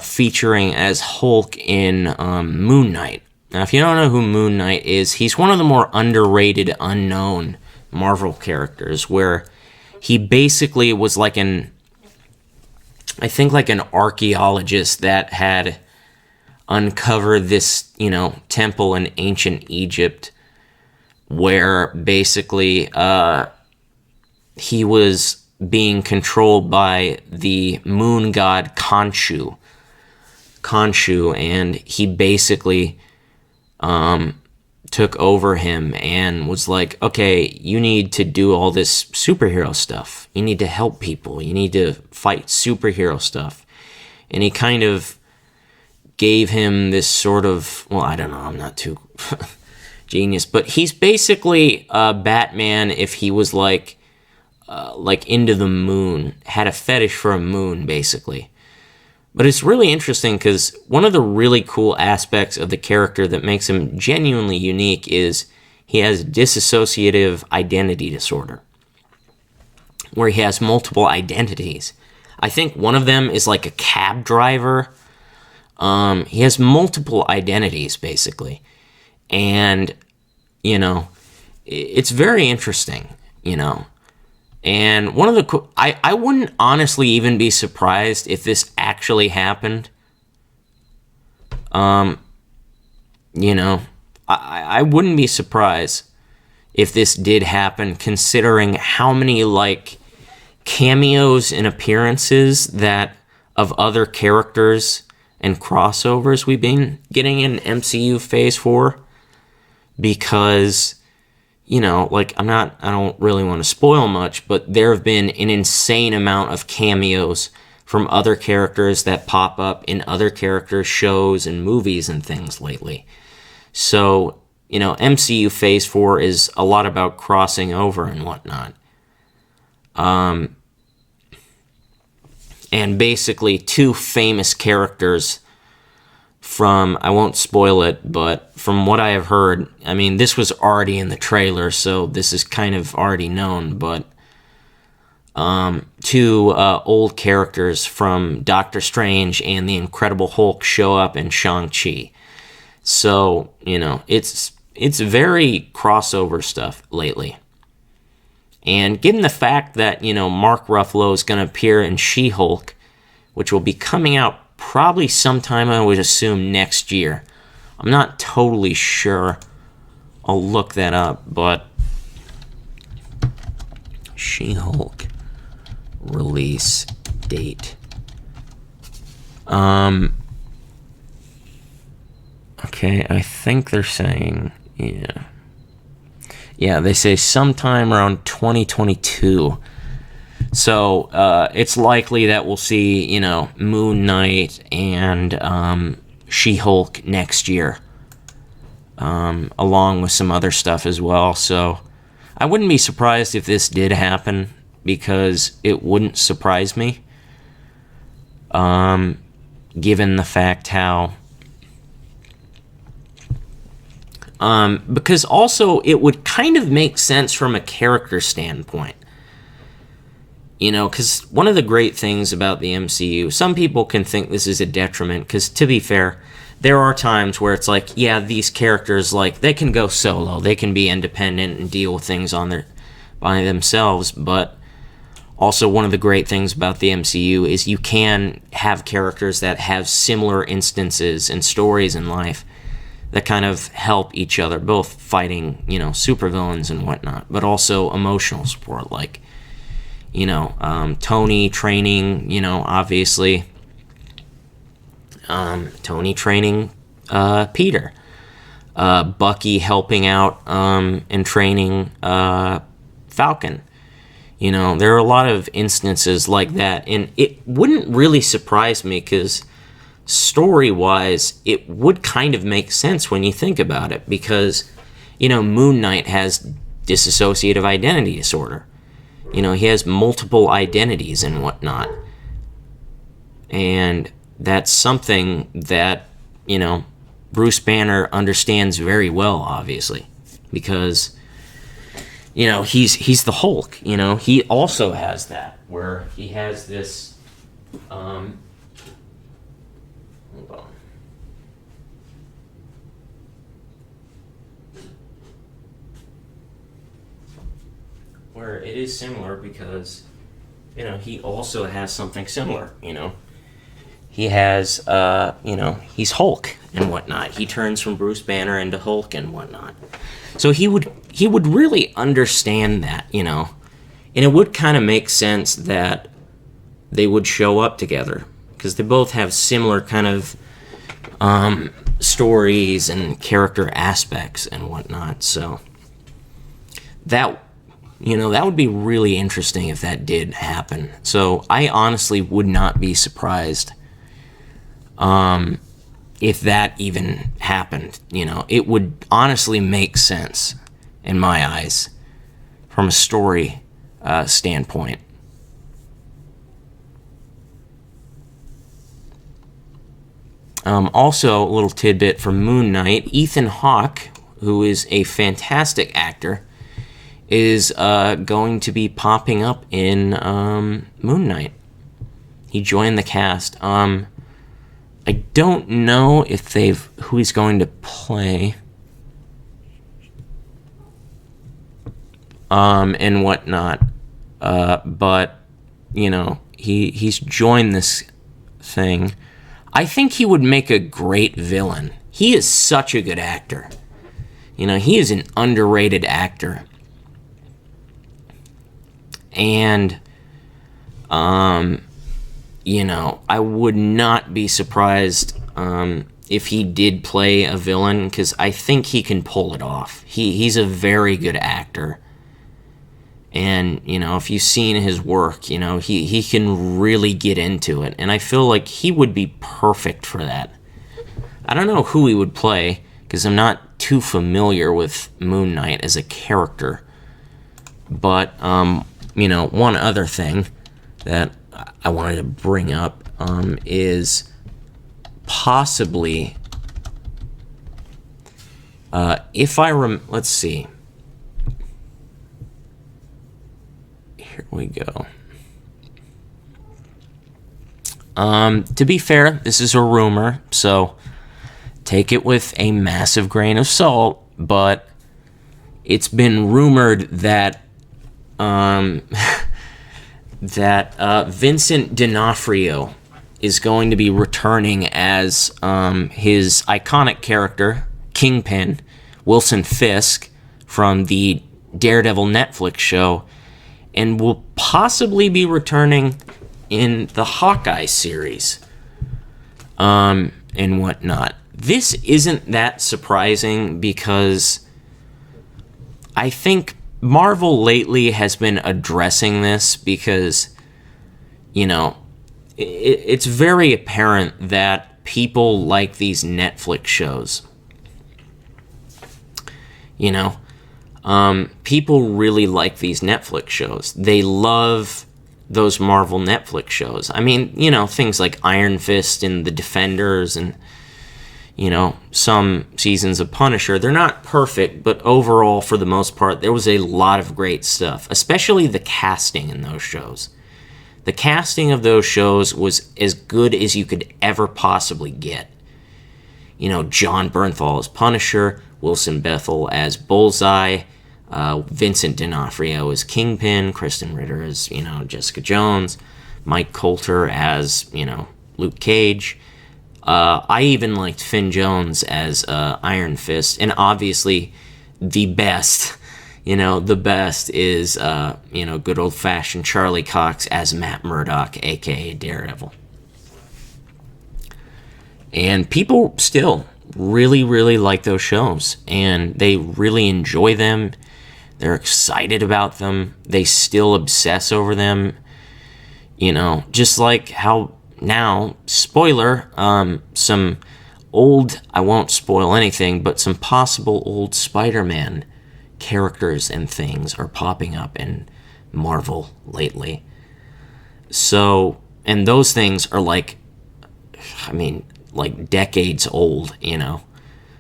featuring as Hulk in Moon Knight. Now, if you don't know who Moon Knight is, he's one of the more underrated, unknown Marvel characters, where he basically was like an archaeologist that had uncovered this, temple in ancient Egypt, where basically he was being controlled by the moon god Khonshu, and he basically took over him and was like, okay, you need to do all this superhero stuff. You need to help people. You need to fight superhero stuff. And he kind of gave him this sort of, well, I don't know, I'm not too genius, but he's basically Batman if he was like into the moon, had a fetish for a moon, basically. But it's really interesting because one of the really cool aspects of the character that makes him genuinely unique is he has dissociative identity disorder, where he has multiple identities. I think one of them is like a cab driver. He has multiple identities, basically. And, it's very interesting, And one of the I wouldn't honestly even be surprised if this actually happened. I wouldn't be surprised if this did happen, considering how many cameos and appearances that of other characters and crossovers we've been getting in MCU Phase 4. Because I don't really want to spoil much, but there have been an insane amount of cameos from other characters that pop up in other characters' shows and movies and things lately. So, MCU Phase 4 is a lot about crossing over and whatnot. And basically two famous characters from, I won't spoil it, but from what I have heard, I mean, this was already in the trailer, so this is kind of already known, but two old characters from Doctor Strange and the Incredible Hulk show up in Shang-Chi. So, it's very crossover stuff lately. And given the fact that, Mark Ruffalo is going to appear in SheHulk, which will be coming out probably sometime, I would assume, next year. I'm not totally sure. I'll look that up, but SheHulk release date. Okay, I think they're saying, yeah, they say sometime around 2022. So, it's likely that we'll see, Moon Knight and She-Hulk next year, along with some other stuff as well. So, I wouldn't be surprised if this did happen, because it wouldn't surprise me, given the fact how... because also it would kind of make sense from a character standpoint. Because one of the great things about the MCU, some people can think this is a detriment, because to be fair, there are times where it's like, yeah, these characters, they can go solo, they can be independent and deal with things by themselves, but also one of the great things about the MCU is you can have characters that have similar instances and stories in life that kind of help each other, both fighting, supervillains and whatnot, but also emotional support, like, Tony training, obviously, Tony training Peter, Bucky helping out and training Falcon. There are a lot of instances like that, and it wouldn't really surprise me because story-wise, it would kind of make sense when you think about it, because, Moon Knight has dissociative identity disorder. He has multiple identities and whatnot. And that's something that, Bruce Banner understands very well, obviously, because, he's the Hulk. He also has that, where he has this, hold on. Where it is similar because, he also has something similar, He has, he's Hulk and whatnot. He turns from Bruce Banner into Hulk and whatnot. So he would really understand that, and it would kind of make sense that they would show up together because they both have similar kind of stories and character aspects and whatnot. So that would be really interesting if that did happen. So I honestly would not be surprised if that even happened. It would honestly make sense in my eyes from a story standpoint. Also, a little tidbit from Moon Knight, Ethan Hawke, who is a fantastic actor, is going to be popping up in Moon Knight. He joined the cast. I don't know if who he's going to play, and whatnot. But he's joined this thing. I think he would make a great villain. He is such a good actor. He is an underrated actor. And, I would not be surprised if he did play a villain, because I think he can pull it off. He's a very good actor. And, if you've seen his work, he can really get into it. And I feel like he would be perfect for that. I don't know who he would play, because I'm not too familiar with Moon Knight as a character. But, one other thing that I wanted to bring up is possibly, let's see. Here we go. To be fair, this is a rumor, so take it with a massive grain of salt, but it's been rumored that Vincent D'Onofrio is going to be returning as his iconic character, Kingpin, Wilson Fisk, from the Daredevil Netflix show, and will possibly be returning in the Hawkeye series, and whatnot. This isn't that surprising because I think Marvel lately has been addressing this because, it's very apparent that people like these Netflix shows. People really like these Netflix shows. They love those Marvel Netflix shows. I mean, things like Iron Fist and The Defenders and, some seasons of Punisher. They're not perfect, but overall, for the most part, there was a lot of great stuff, especially the casting in those shows. The casting of those shows was as good as you could ever possibly get. John Bernthal as Punisher, Wilson Bethel as Bullseye, Vincent D'Onofrio as Kingpin, Kristen Ritter as, Jessica Jones, Mike Coulter as, Luke Cage. I even liked Finn Jones as Iron Fist, and obviously the best, the best is, good old-fashioned Charlie Cox as Matt Murdock, a.k.a. Daredevil. And people still really, really like those shows, and they really enjoy them. They're excited about them. They still obsess over them. Just like how now, spoiler, some old, I won't spoil anything, but some possible old Spider-Man characters and things are popping up in Marvel lately. So, and those things are like decades old,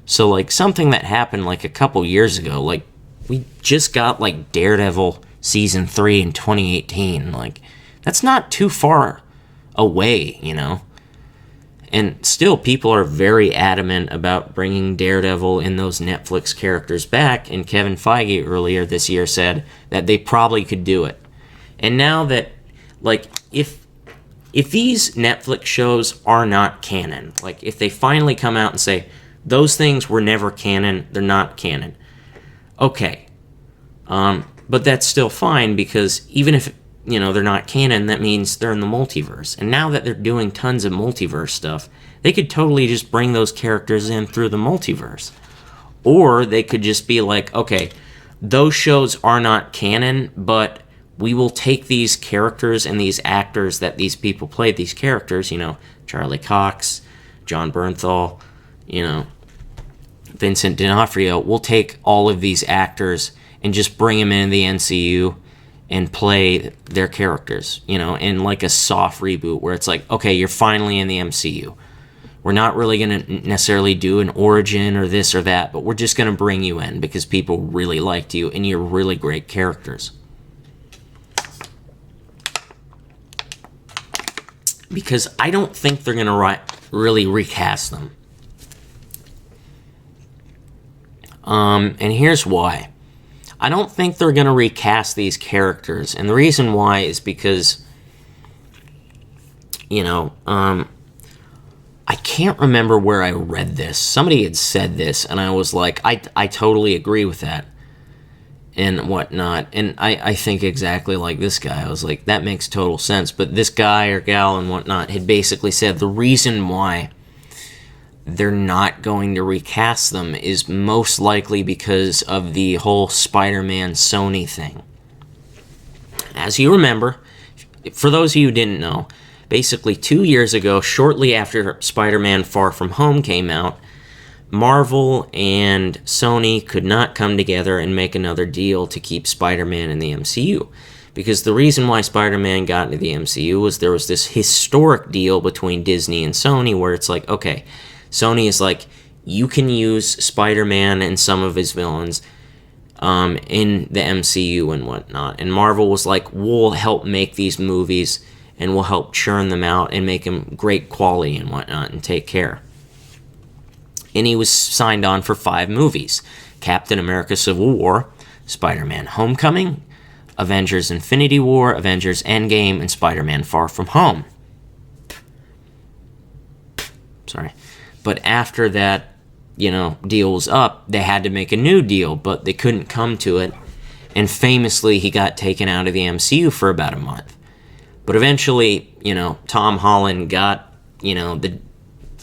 So, like, something that happened, like, a couple years ago, like, we just got, like, Daredevil Season 3 in 2018. Like, that's not too far away, And still, people are very adamant about bringing Daredevil and those Netflix characters back, and Kevin Feige earlier this year said that they probably could do it. And now that, like, if these Netflix shows are not canon, like, if they finally come out and say, those things were never canon, they're not canon, okay. But that's still fine, because even if, they're not canon, that means they're in the multiverse. And now that they're doing tons of multiverse stuff, they could totally just bring those characters in through the multiverse. Or they could just be like, okay, those shows are not canon, but we will take these characters and these actors that these people played, these characters, Charlie Cox, John Bernthal, Vincent D'Onofrio, we'll take all of these actors and just bring them into the MCU and play their characters, in like a soft reboot where it's like, okay, you're finally in the MCU. We're not really going to necessarily do an origin or this or that, but we're just going to bring you in because people really liked you and you're really great characters. Because I don't think they're going to really recast them. And here's why. I don't think they're going to recast these characters. And the reason why is because, I can't remember where I read this. Somebody had said this, and I was like, I totally agree with that and whatnot. And I think exactly like this guy. I was like, that makes total sense. But this guy or gal and whatnot had basically said the reason why they're not going to recast them is most likely because of the whole SpiderMan Sony thing. As you remember, for those of you who didn't know, basically 2 years ago, shortly after Spider-Man Far From Home came out, Marvel and Sony could not come together and make another deal to keep Spider-Man in the MCU. Because the reason why Spider-Man got into the MCU was there was this historic deal between Disney and Sony where it's like, okay, Sony is like, you can use Spider-Man and some of his villains in the MCU and whatnot. And Marvel was like, we'll help make these movies and we'll help churn them out and make them great quality and whatnot and take care. And he was signed on for 5 movies. Captain America Civil War, Spider-Man Homecoming, Avengers Infinity War, Avengers Endgame, and Spider-Man Far From Home. Sorry. But after that, deal was up, they had to make a new deal, but they couldn't come to it. And famously, he got taken out of the MCU for about a month. But eventually, Tom Holland got,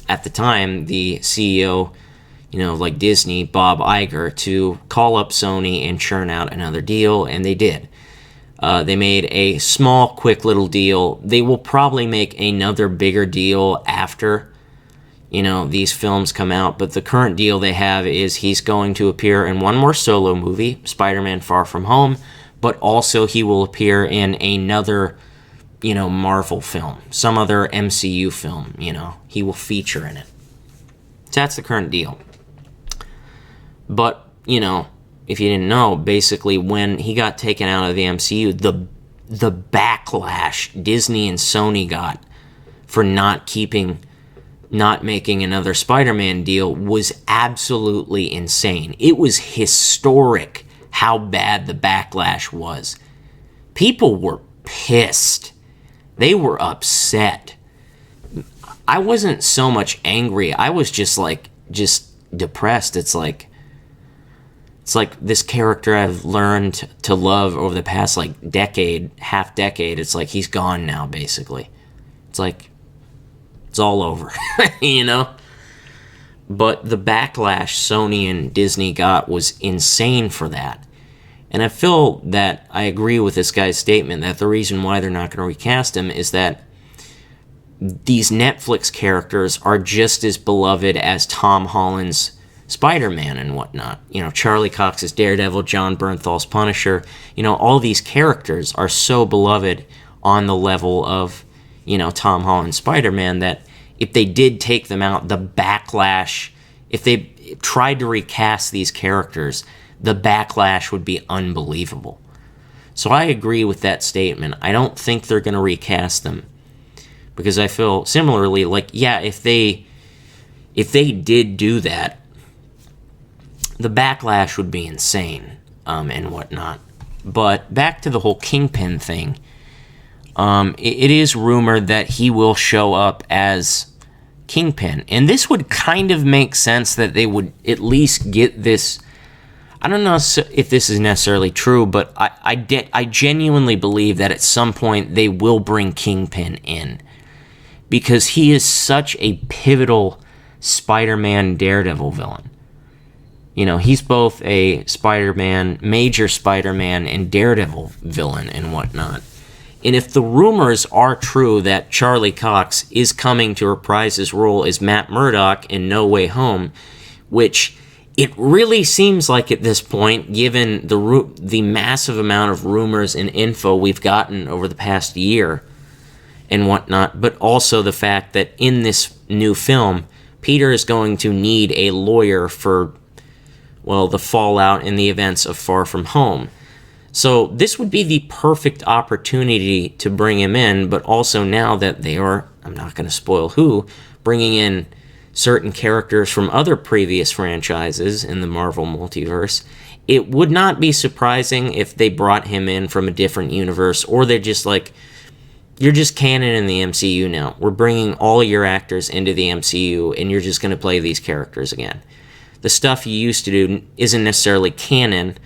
at the time, the CEO, like Disney, Bob Iger, to call up Sony and churn out another deal, and they did. They made a small, quick little deal. They will probably make another bigger deal after these films come out, but the current deal they have is he's going to appear in one more solo movie, Spider-Man Far From Home, but also he will appear in another, Marvel film, some other MCU film, he will feature in it. So that's the current deal. But, if you didn't know, basically when he got taken out of the MCU, the backlash Disney and Sony got for not making another Spider-Man deal was absolutely insane. It was historic how bad the backlash was. People were pissed. They were upset. I wasn't so much angry. I was just depressed. It's like this character I've learned to love over the past half decade. It's like he's gone now, basically. It's like it's all over, you know? But the backlash Sony and Disney got was insane for that. And I feel that I agree with this guy's statement that the reason why they're not going to recast him is that these Netflix characters are just as beloved as Tom Holland's Spider-Man and whatnot. You know, Charlie Cox's Daredevil, John Bernthal's Punisher. You know, all these characters are so beloved on the level of, you know, Tom Holland's Spider-Man that if they did take them out, the backlash, if they tried to recast these characters, the backlash would be unbelievable. So I agree with that statement. I don't think they're going to recast them. Because I feel similarly, like, yeah, if they did do that, the backlash would be insane, and whatnot. But back to the whole Kingpin thing, it is rumored that he will show up as Kingpin. And this would kind of make sense that they would at least get this. I don't know if this is necessarily true, but I genuinely believe that at some point they will bring Kingpin in. Because he is such a pivotal Spider-Man Daredevil villain. You know, he's both a Spider-Man, major Spider-Man, and Daredevil villain and whatnot. And if the rumors are true that Charlie Cox is coming to reprise his role as Matt Murdock in No Way Home, which it really seems like at this point, given the massive amount of rumors and info we've gotten over the past year, and whatnot, but also the fact that in this new film, Peter is going to need a lawyer for, well, the fallout and the events of Far From Home. So this would be the perfect opportunity to bring him in, but also now that they are, I'm not going to spoil who, bringing in certain characters from other previous franchises in the Marvel multiverse, it would not be surprising if they brought him in from a different universe, or they're just like, you're just canon in the MCU now. We're bringing all your actors into the MCU, and you're just going to play these characters again. The stuff you used to do isn't necessarily canon.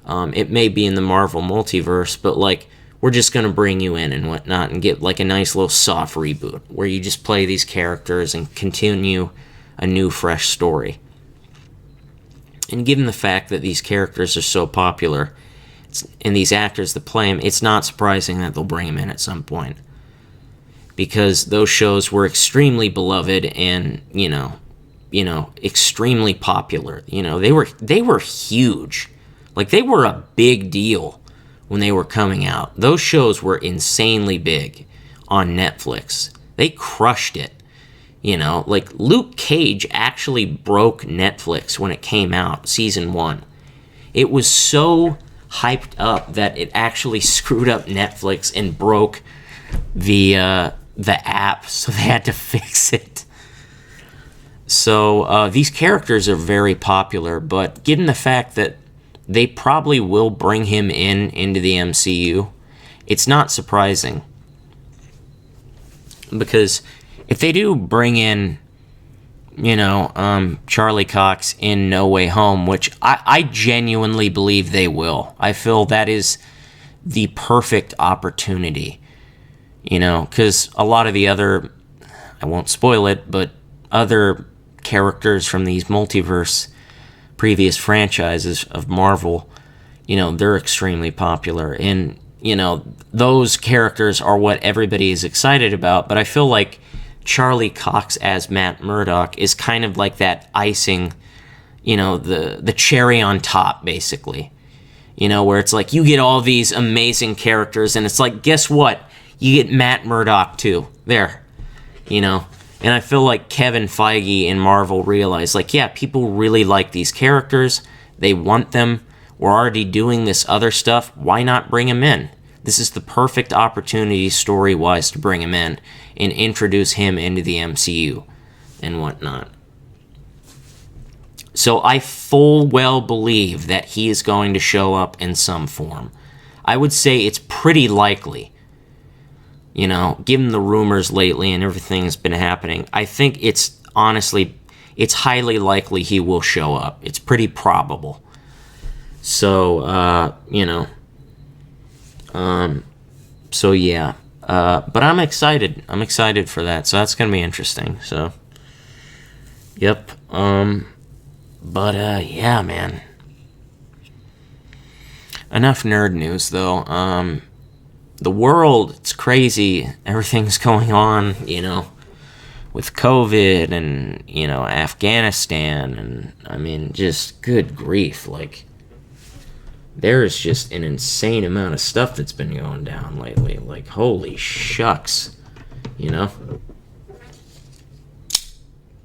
It may be in the Marvel multiverse, but, like, we're just going to bring you in and whatnot and get, like, a nice little soft reboot where you just play these characters and continue a new, fresh story. And given the fact that these characters are so popular, and these actors that play him, it's not surprising that they'll bring him in at some point. Because those shows were extremely beloved and, you know, extremely popular. You know, they were huge. Like, they were a big deal when they were coming out. Those shows were insanely big on Netflix. They crushed it. You know, like, Luke Cage actually broke Netflix when it came out, season 1. It was so hyped up that it actually screwed up Netflix and broke the app, so they had to fix it. So these characters are very popular, but given the fact that they probably will bring him into the MCU, it's not surprising. Because if they do bring in, you know, Charlie Cox in No Way Home, which I genuinely believe they will. I feel that is the perfect opportunity, you know, because a lot of the other, I won't spoil it, but other characters from these multiverse previous franchises of Marvel, you know, they're extremely popular. And, you know, those characters are what everybody is excited about, but I feel like Charlie Cox as Matt Murdock is kind of like that icing, you know, the cherry on top, basically. You know, where it's like you get all these amazing characters, and it's like, guess what? You get Matt Murdock too. There. You know? And I feel like Kevin Feige and Marvel realized, like, yeah, people really like these characters. They want them. We're already doing this other stuff. Why not bring them in? This is the perfect opportunity story-wise to bring him in and introduce him into the MCU and whatnot. So I full well believe that he is going to show up in some form. I would say it's pretty likely. given the rumors lately and everything that's been happening, I think it's highly likely he will show up. It's pretty probable. So, so yeah. But I'm excited. I'm excited for that. So that's going to be interesting. So, yep. But, yeah, man. Enough nerd news, though. The world, it's crazy. Everything's going on, with COVID and, Afghanistan. And, I mean, just good grief. Like, there is just an insane amount of stuff that's been going down lately. Like, holy shucks.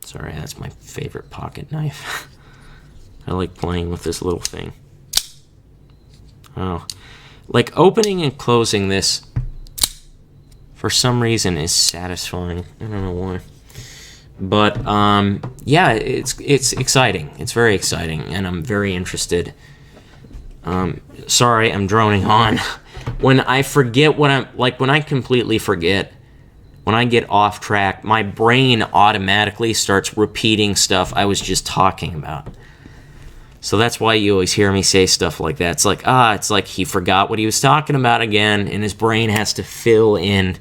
Sorry, that's my favorite pocket knife. I like playing with this little thing. Oh. Like, opening and closing this, for some reason, is satisfying. I don't know why. But, yeah, it's exciting. It's very exciting, and I'm very interested. Sorry, I'm droning on. When I forget when I completely forget, when I get off track, my brain automatically starts repeating stuff I was just talking about. So that's why you always hear me say stuff like that. It's like he forgot what he was talking about again, and his brain has to fill in,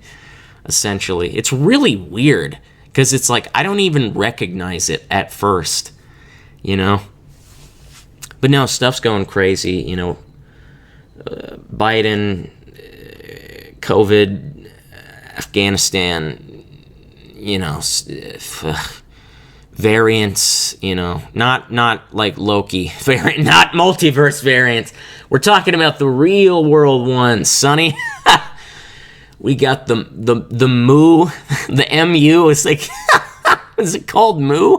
essentially. It's really weird, because it's like I don't even recognize it at first, But no, stuff's going crazy, Biden, COVID, Afghanistan, variants, not like Loki variant, not multiverse variants. We're talking about the real world ones, Sonny. We got the Mu, the MU. It's like, is it called Mu?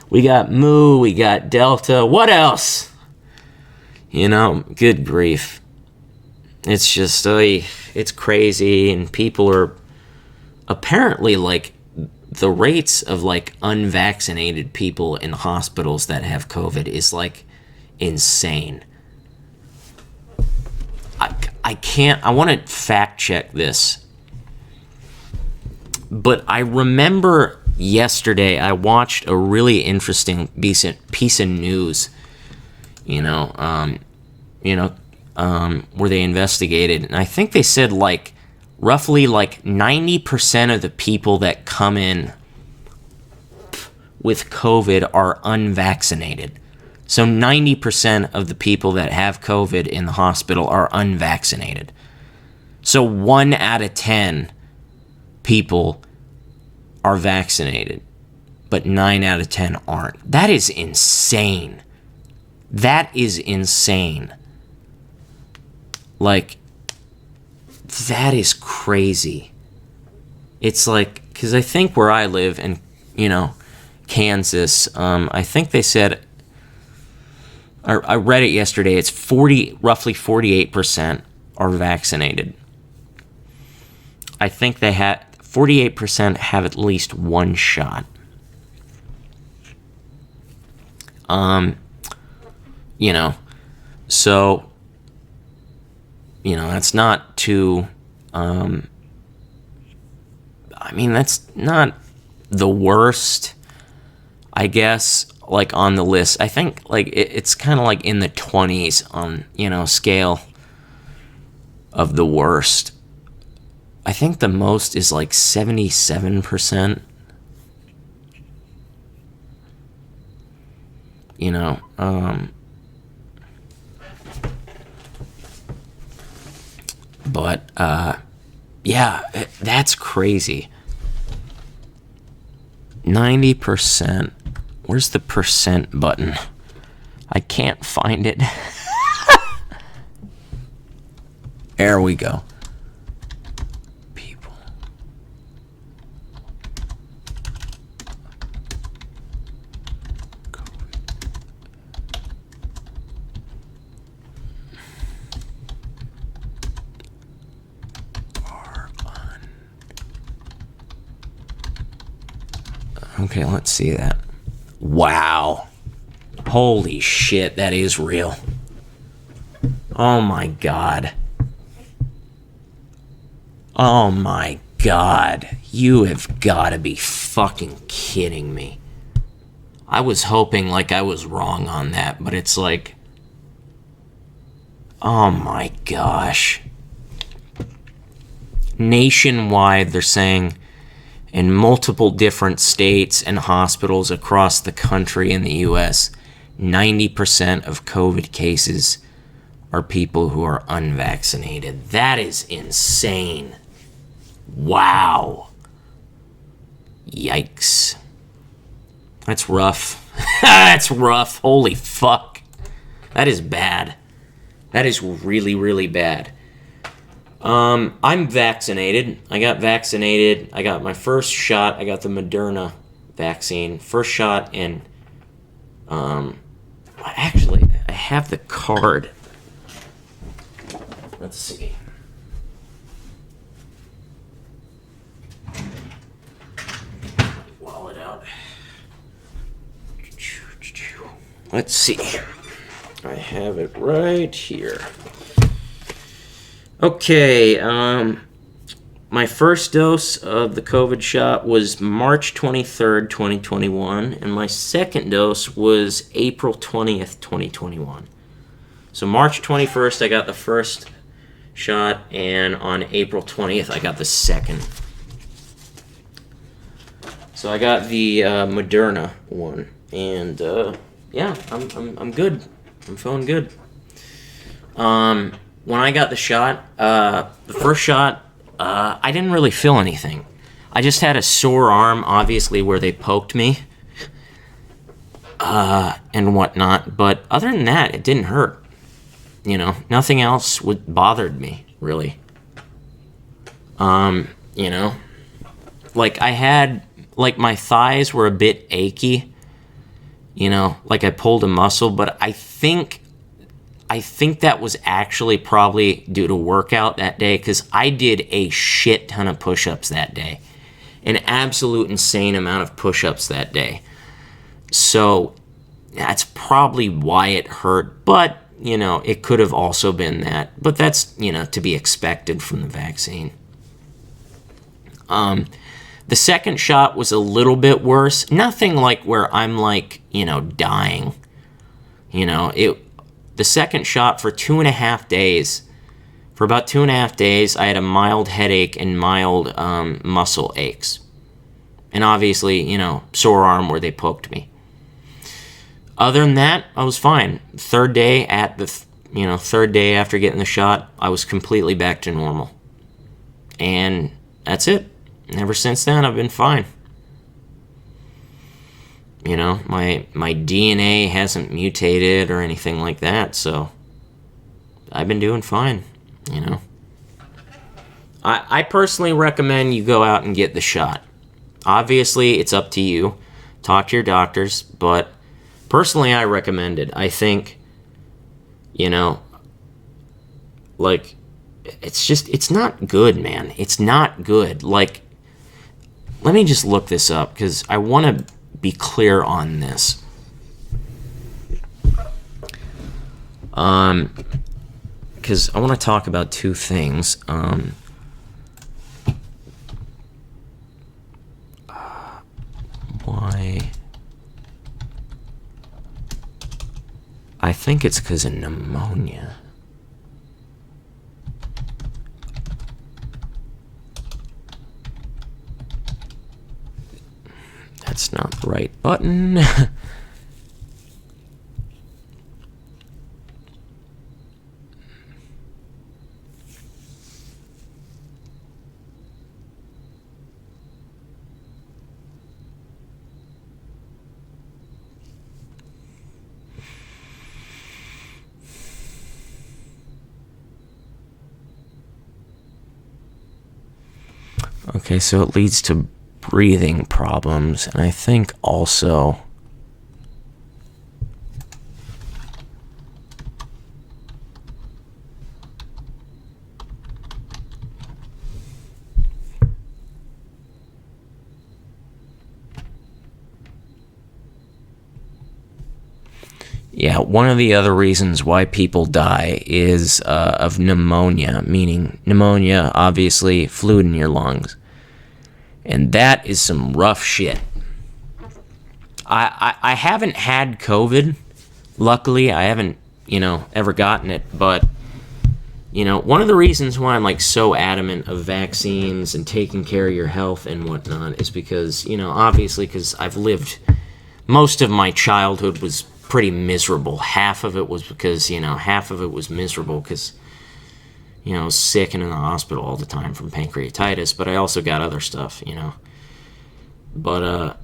We got Mu, we got Delta. What else? Good grief. It's just, it's crazy, and people are apparently, like, the rates of, like, unvaccinated people in hospitals that have COVID is, like, insane. I want to fact check this, but I remember yesterday I watched a really interesting piece of news, where they investigated, and I think they said, like, roughly, like, 90% of the people that come in with COVID are unvaccinated. So 90% of the people that have COVID in the hospital are unvaccinated. So 1 out of 10 people are vaccinated, but 9 out of 10 aren't. That is insane. That is insane. Like, that is crazy. It's like, because I think where I live in, Kansas, I think they said, I read it yesterday, it's roughly 48% are vaccinated. I think 48% have at least one shot. So, that's not too, that's not the worst, I guess, like, on the list. I think, like, it's kind of like in the 20s on, scale of the worst. I think the most is like 77%. But, yeah, that's crazy. 90%. Where's the percent button? I can't find it. There we go. People. Okay, let's see that. Wow. Holy shit, that is real. Oh my god. Oh my God. You have got to be fucking kidding me. I was hoping like I was wrong on that, but it's like, oh my gosh. Nationwide, they're saying in multiple different states and hospitals across the country in the U.S., 90% of COVID cases are people who are unvaccinated. That is insane. Wow. Yikes. That's rough. That's rough. Holy fuck. That is bad. That is really, really bad. I'm vaccinated. I got vaccinated. I got my first shot. I got the Moderna vaccine. First shot in... Actually, I have the card. Let's see. Wallet out. Let's see. I have it right here. Okay, my first dose of the COVID shot was March 23rd, 2021, and my second dose was April 20th, 2021. So March 21st, I got the first shot, and on April 20th, I got the second. So I got the Moderna one, and yeah, I'm good. I'm feeling good. When I got the shot, the first shot, I didn't really feel anything. I just had a sore arm, obviously, where they poked me, and whatnot. But other than that, it didn't hurt. You know, nothing else bothered me, really. You know, like I had, like my thighs were a bit achy. You know, like I pulled a muscle, but I think that was actually probably due to workout that day, because I did a shit ton of push-ups that day. An absolute insane amount of push-ups that day. So that's probably why it hurt, but, you know, it could have also been that. But that's, you know, to be expected from the vaccine. The second shot was a little bit worse. Nothing like where I'm like, you know, dying. You know, the second shot for 2.5 days. For about 2.5 days, I had a mild headache and mild muscle aches. And obviously, you know, sore arm where they poked me. Other than that, I was fine. Third day after getting the shot, I was completely back to normal. And that's it. And ever since then, I've been fine. You know, my DNA hasn't mutated or anything like that, so I've been doing fine, you know. I personally recommend you go out and get the shot. Obviously, it's up to you. Talk to your doctors, but personally, I recommend it. I think, you know, like, it's not good, man. It's not good. Like, let me just look this up, because I want to be clear on this. Because I want to talk about two things. Why? I think it's because of pneumonia. That's not the right button. Okay, so it leads to breathing problems, and I think also Yeah, one of the other reasons why people die is of pneumonia, meaning pneumonia, obviously, fluid in your lungs. And that is some rough shit. I haven't had COVID. Luckily, I haven't, ever gotten it. But, one of the reasons why I'm, like, so adamant of vaccines and taking care of your health and whatnot is because, obviously, because I've lived... Most of my childhood was pretty miserable. Half of it was because, half of it was miserable because, I was sick and in the hospital all the time from pancreatitis, but I also got other stuff, But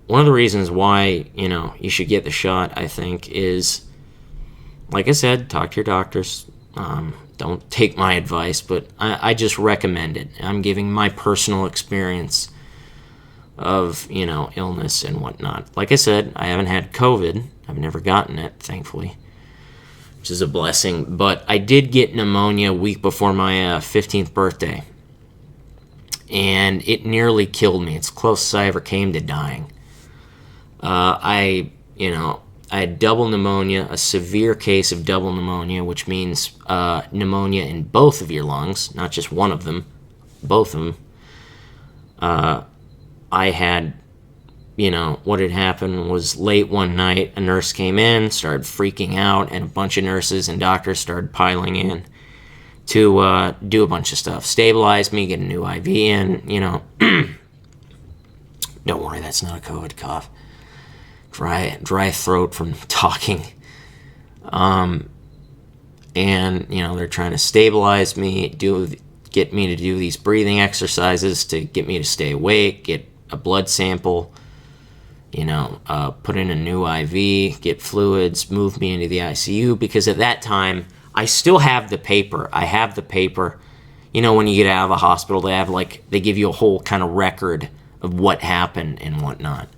one of the reasons why, you should get the shot, I think, is, like I said, talk to your doctors. Don't take my advice, but I just recommend it. I'm giving my personal experience of, illness and whatnot. Like I said, I haven't had COVID. I've never gotten it, thankfully, which is a blessing. But I did get pneumonia a week before my 15th birthday. And it nearly killed me. It's the closest I ever came to dying. I had double pneumonia, a severe case of double pneumonia, which means pneumonia in both of your lungs, not just one of them, both of them. I had, what had happened was late one night, a nurse came in, started freaking out, and a bunch of nurses and doctors started piling in to do a bunch of stuff. Stabilize me, get a new IV in, Don't worry, that's not a COVID cough. Dry throat from talking. And, they're trying to stabilize me, get me to do these breathing exercises to get me to stay awake, get a blood sample, put in a new IV, get fluids, move me into the ICU, because at that time, I still have the paper. I have the paper. When you get out of the hospital, they give you a whole kind of record of what happened and whatnot.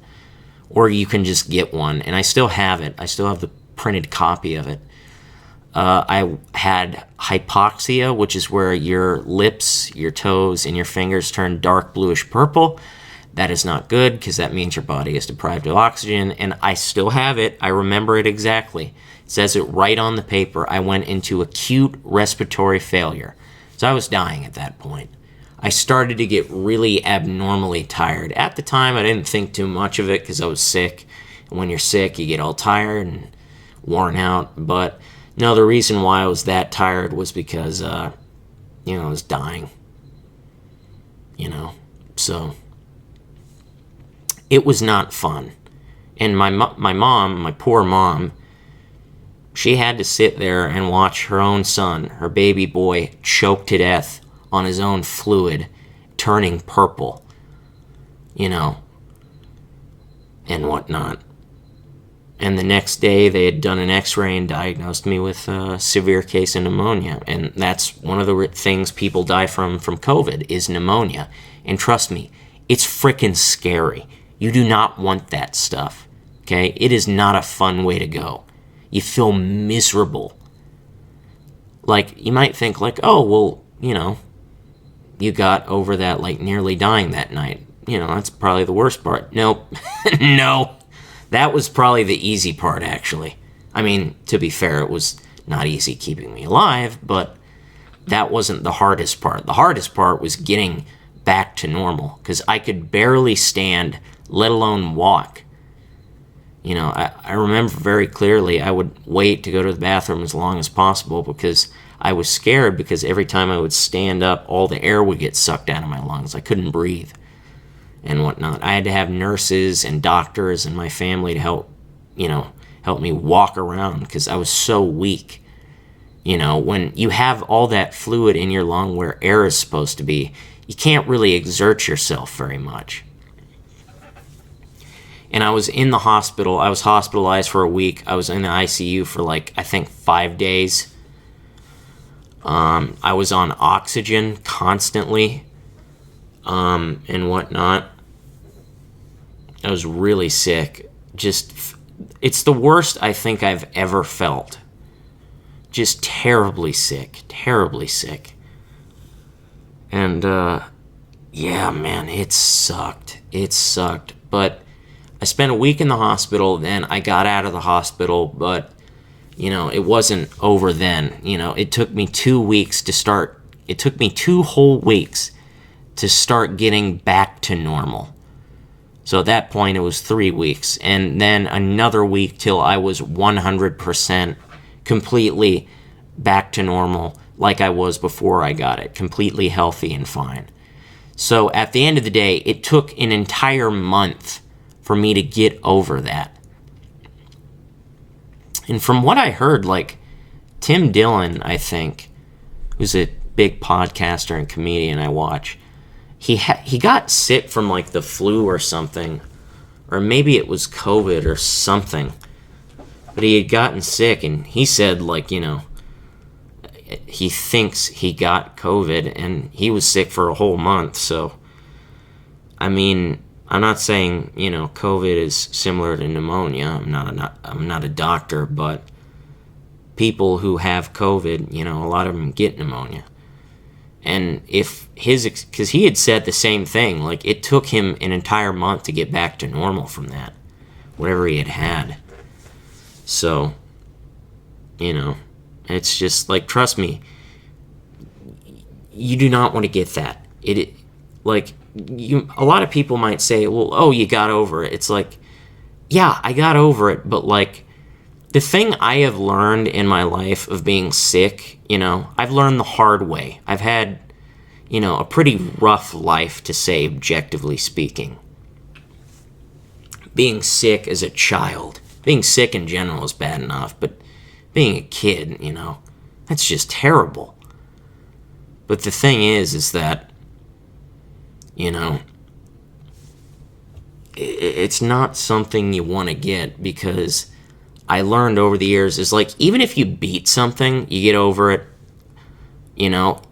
Or you can just get one, and I still have it. I still have the printed copy of it. I had hypoxia, which is where your lips, your toes, and your fingers turn dark bluish purple. That is not good, because that means your body is deprived of oxygen, and I still have it. I remember it exactly. It says it right on the paper. I went into acute respiratory failure. So I was dying at that point. I started to get really abnormally tired. At the time, I didn't think too much of it because I was sick. And when you're sick, you get all tired and worn out. But no, the reason why I was that tired was because, I was dying. So it was not fun. And my mom, my poor mom, she had to sit there and watch her own son, her baby boy, choke to death on his own fluid, turning purple, and whatnot. And the next day, they had done an x-ray and diagnosed me with a severe case of pneumonia. And that's one of the things people die from COVID, is pneumonia. And trust me, it's freaking scary. You do not want that stuff, okay? It is not a fun way to go. You feel miserable. Like, you might think, like, oh, well, you got over that, like, nearly dying that night. That's probably the worst part. Nope. No. That was probably the easy part, actually. I mean, to be fair, it was not easy keeping me alive, but that wasn't the hardest part. The hardest part was getting back to normal, because I could barely stand, let alone walk. I remember very clearly I would wait to go to the bathroom as long as possible because I was scared, because every time I would stand up, all the air would get sucked out of my lungs. I couldn't breathe and whatnot. I had to have nurses and doctors and my family to help me walk around because I was so weak. When you have all that fluid in your lung where air is supposed to be, you can't really exert yourself very much. And I was in the hospital. I was hospitalized for a week. I was in the ICU for I think 5 days. I was on oxygen constantly and whatnot. I was really sick. It's the worst I think I've ever felt. Just terribly sick. And, yeah, man, it sucked. But I spent a week in the hospital, then I got out of the hospital, but it wasn't over then. It took me 2 weeks to start. It took me 2 whole weeks to start getting back to normal. So at that point, it was 3 weeks. And then another week till I was 100% completely back to normal, like I was before I got it, completely healthy and fine. So at the end of the day, it took an entire month for me to get over that. And from what I heard, like, Tim Dillon, I think, who's a big podcaster and comedian I watch, he got sick from, like, the flu or something. Or maybe it was COVID or something. But he had gotten sick, and he said, like, he thinks he got COVID, and he was sick for a whole month. So, I mean, I'm not saying, COVID is similar to pneumonia. I'm not a doctor, but people who have COVID, a lot of them get pneumonia. And because he had said the same thing, like, it took him an entire month to get back to normal from that, whatever he had. So, it's just, like, trust me, you do not want to get that. A lot of people might say, well, oh, you got over it. It's like, yeah, I got over it, but, like, the thing I have learned in my life of being sick, I've learned the hard way. I've had, a pretty rough life, to say, objectively speaking. Being sick as a child, being sick in general is bad enough, but being a kid, that's just terrible. But the thing is that, it's not something you want to get, because I learned over the years is, like, even if you beat something, you get over it, you're not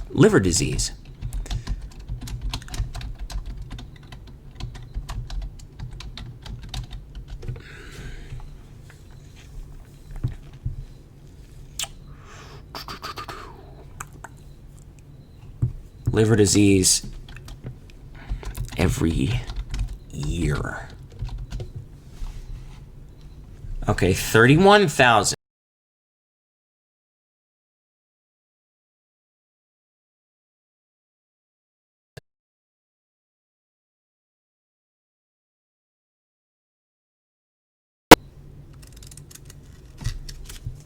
liver disease. Liver disease every year. Okay, 31,000.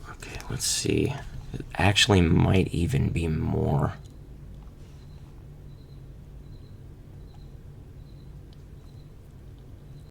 Okay, let's see. It actually might even be more.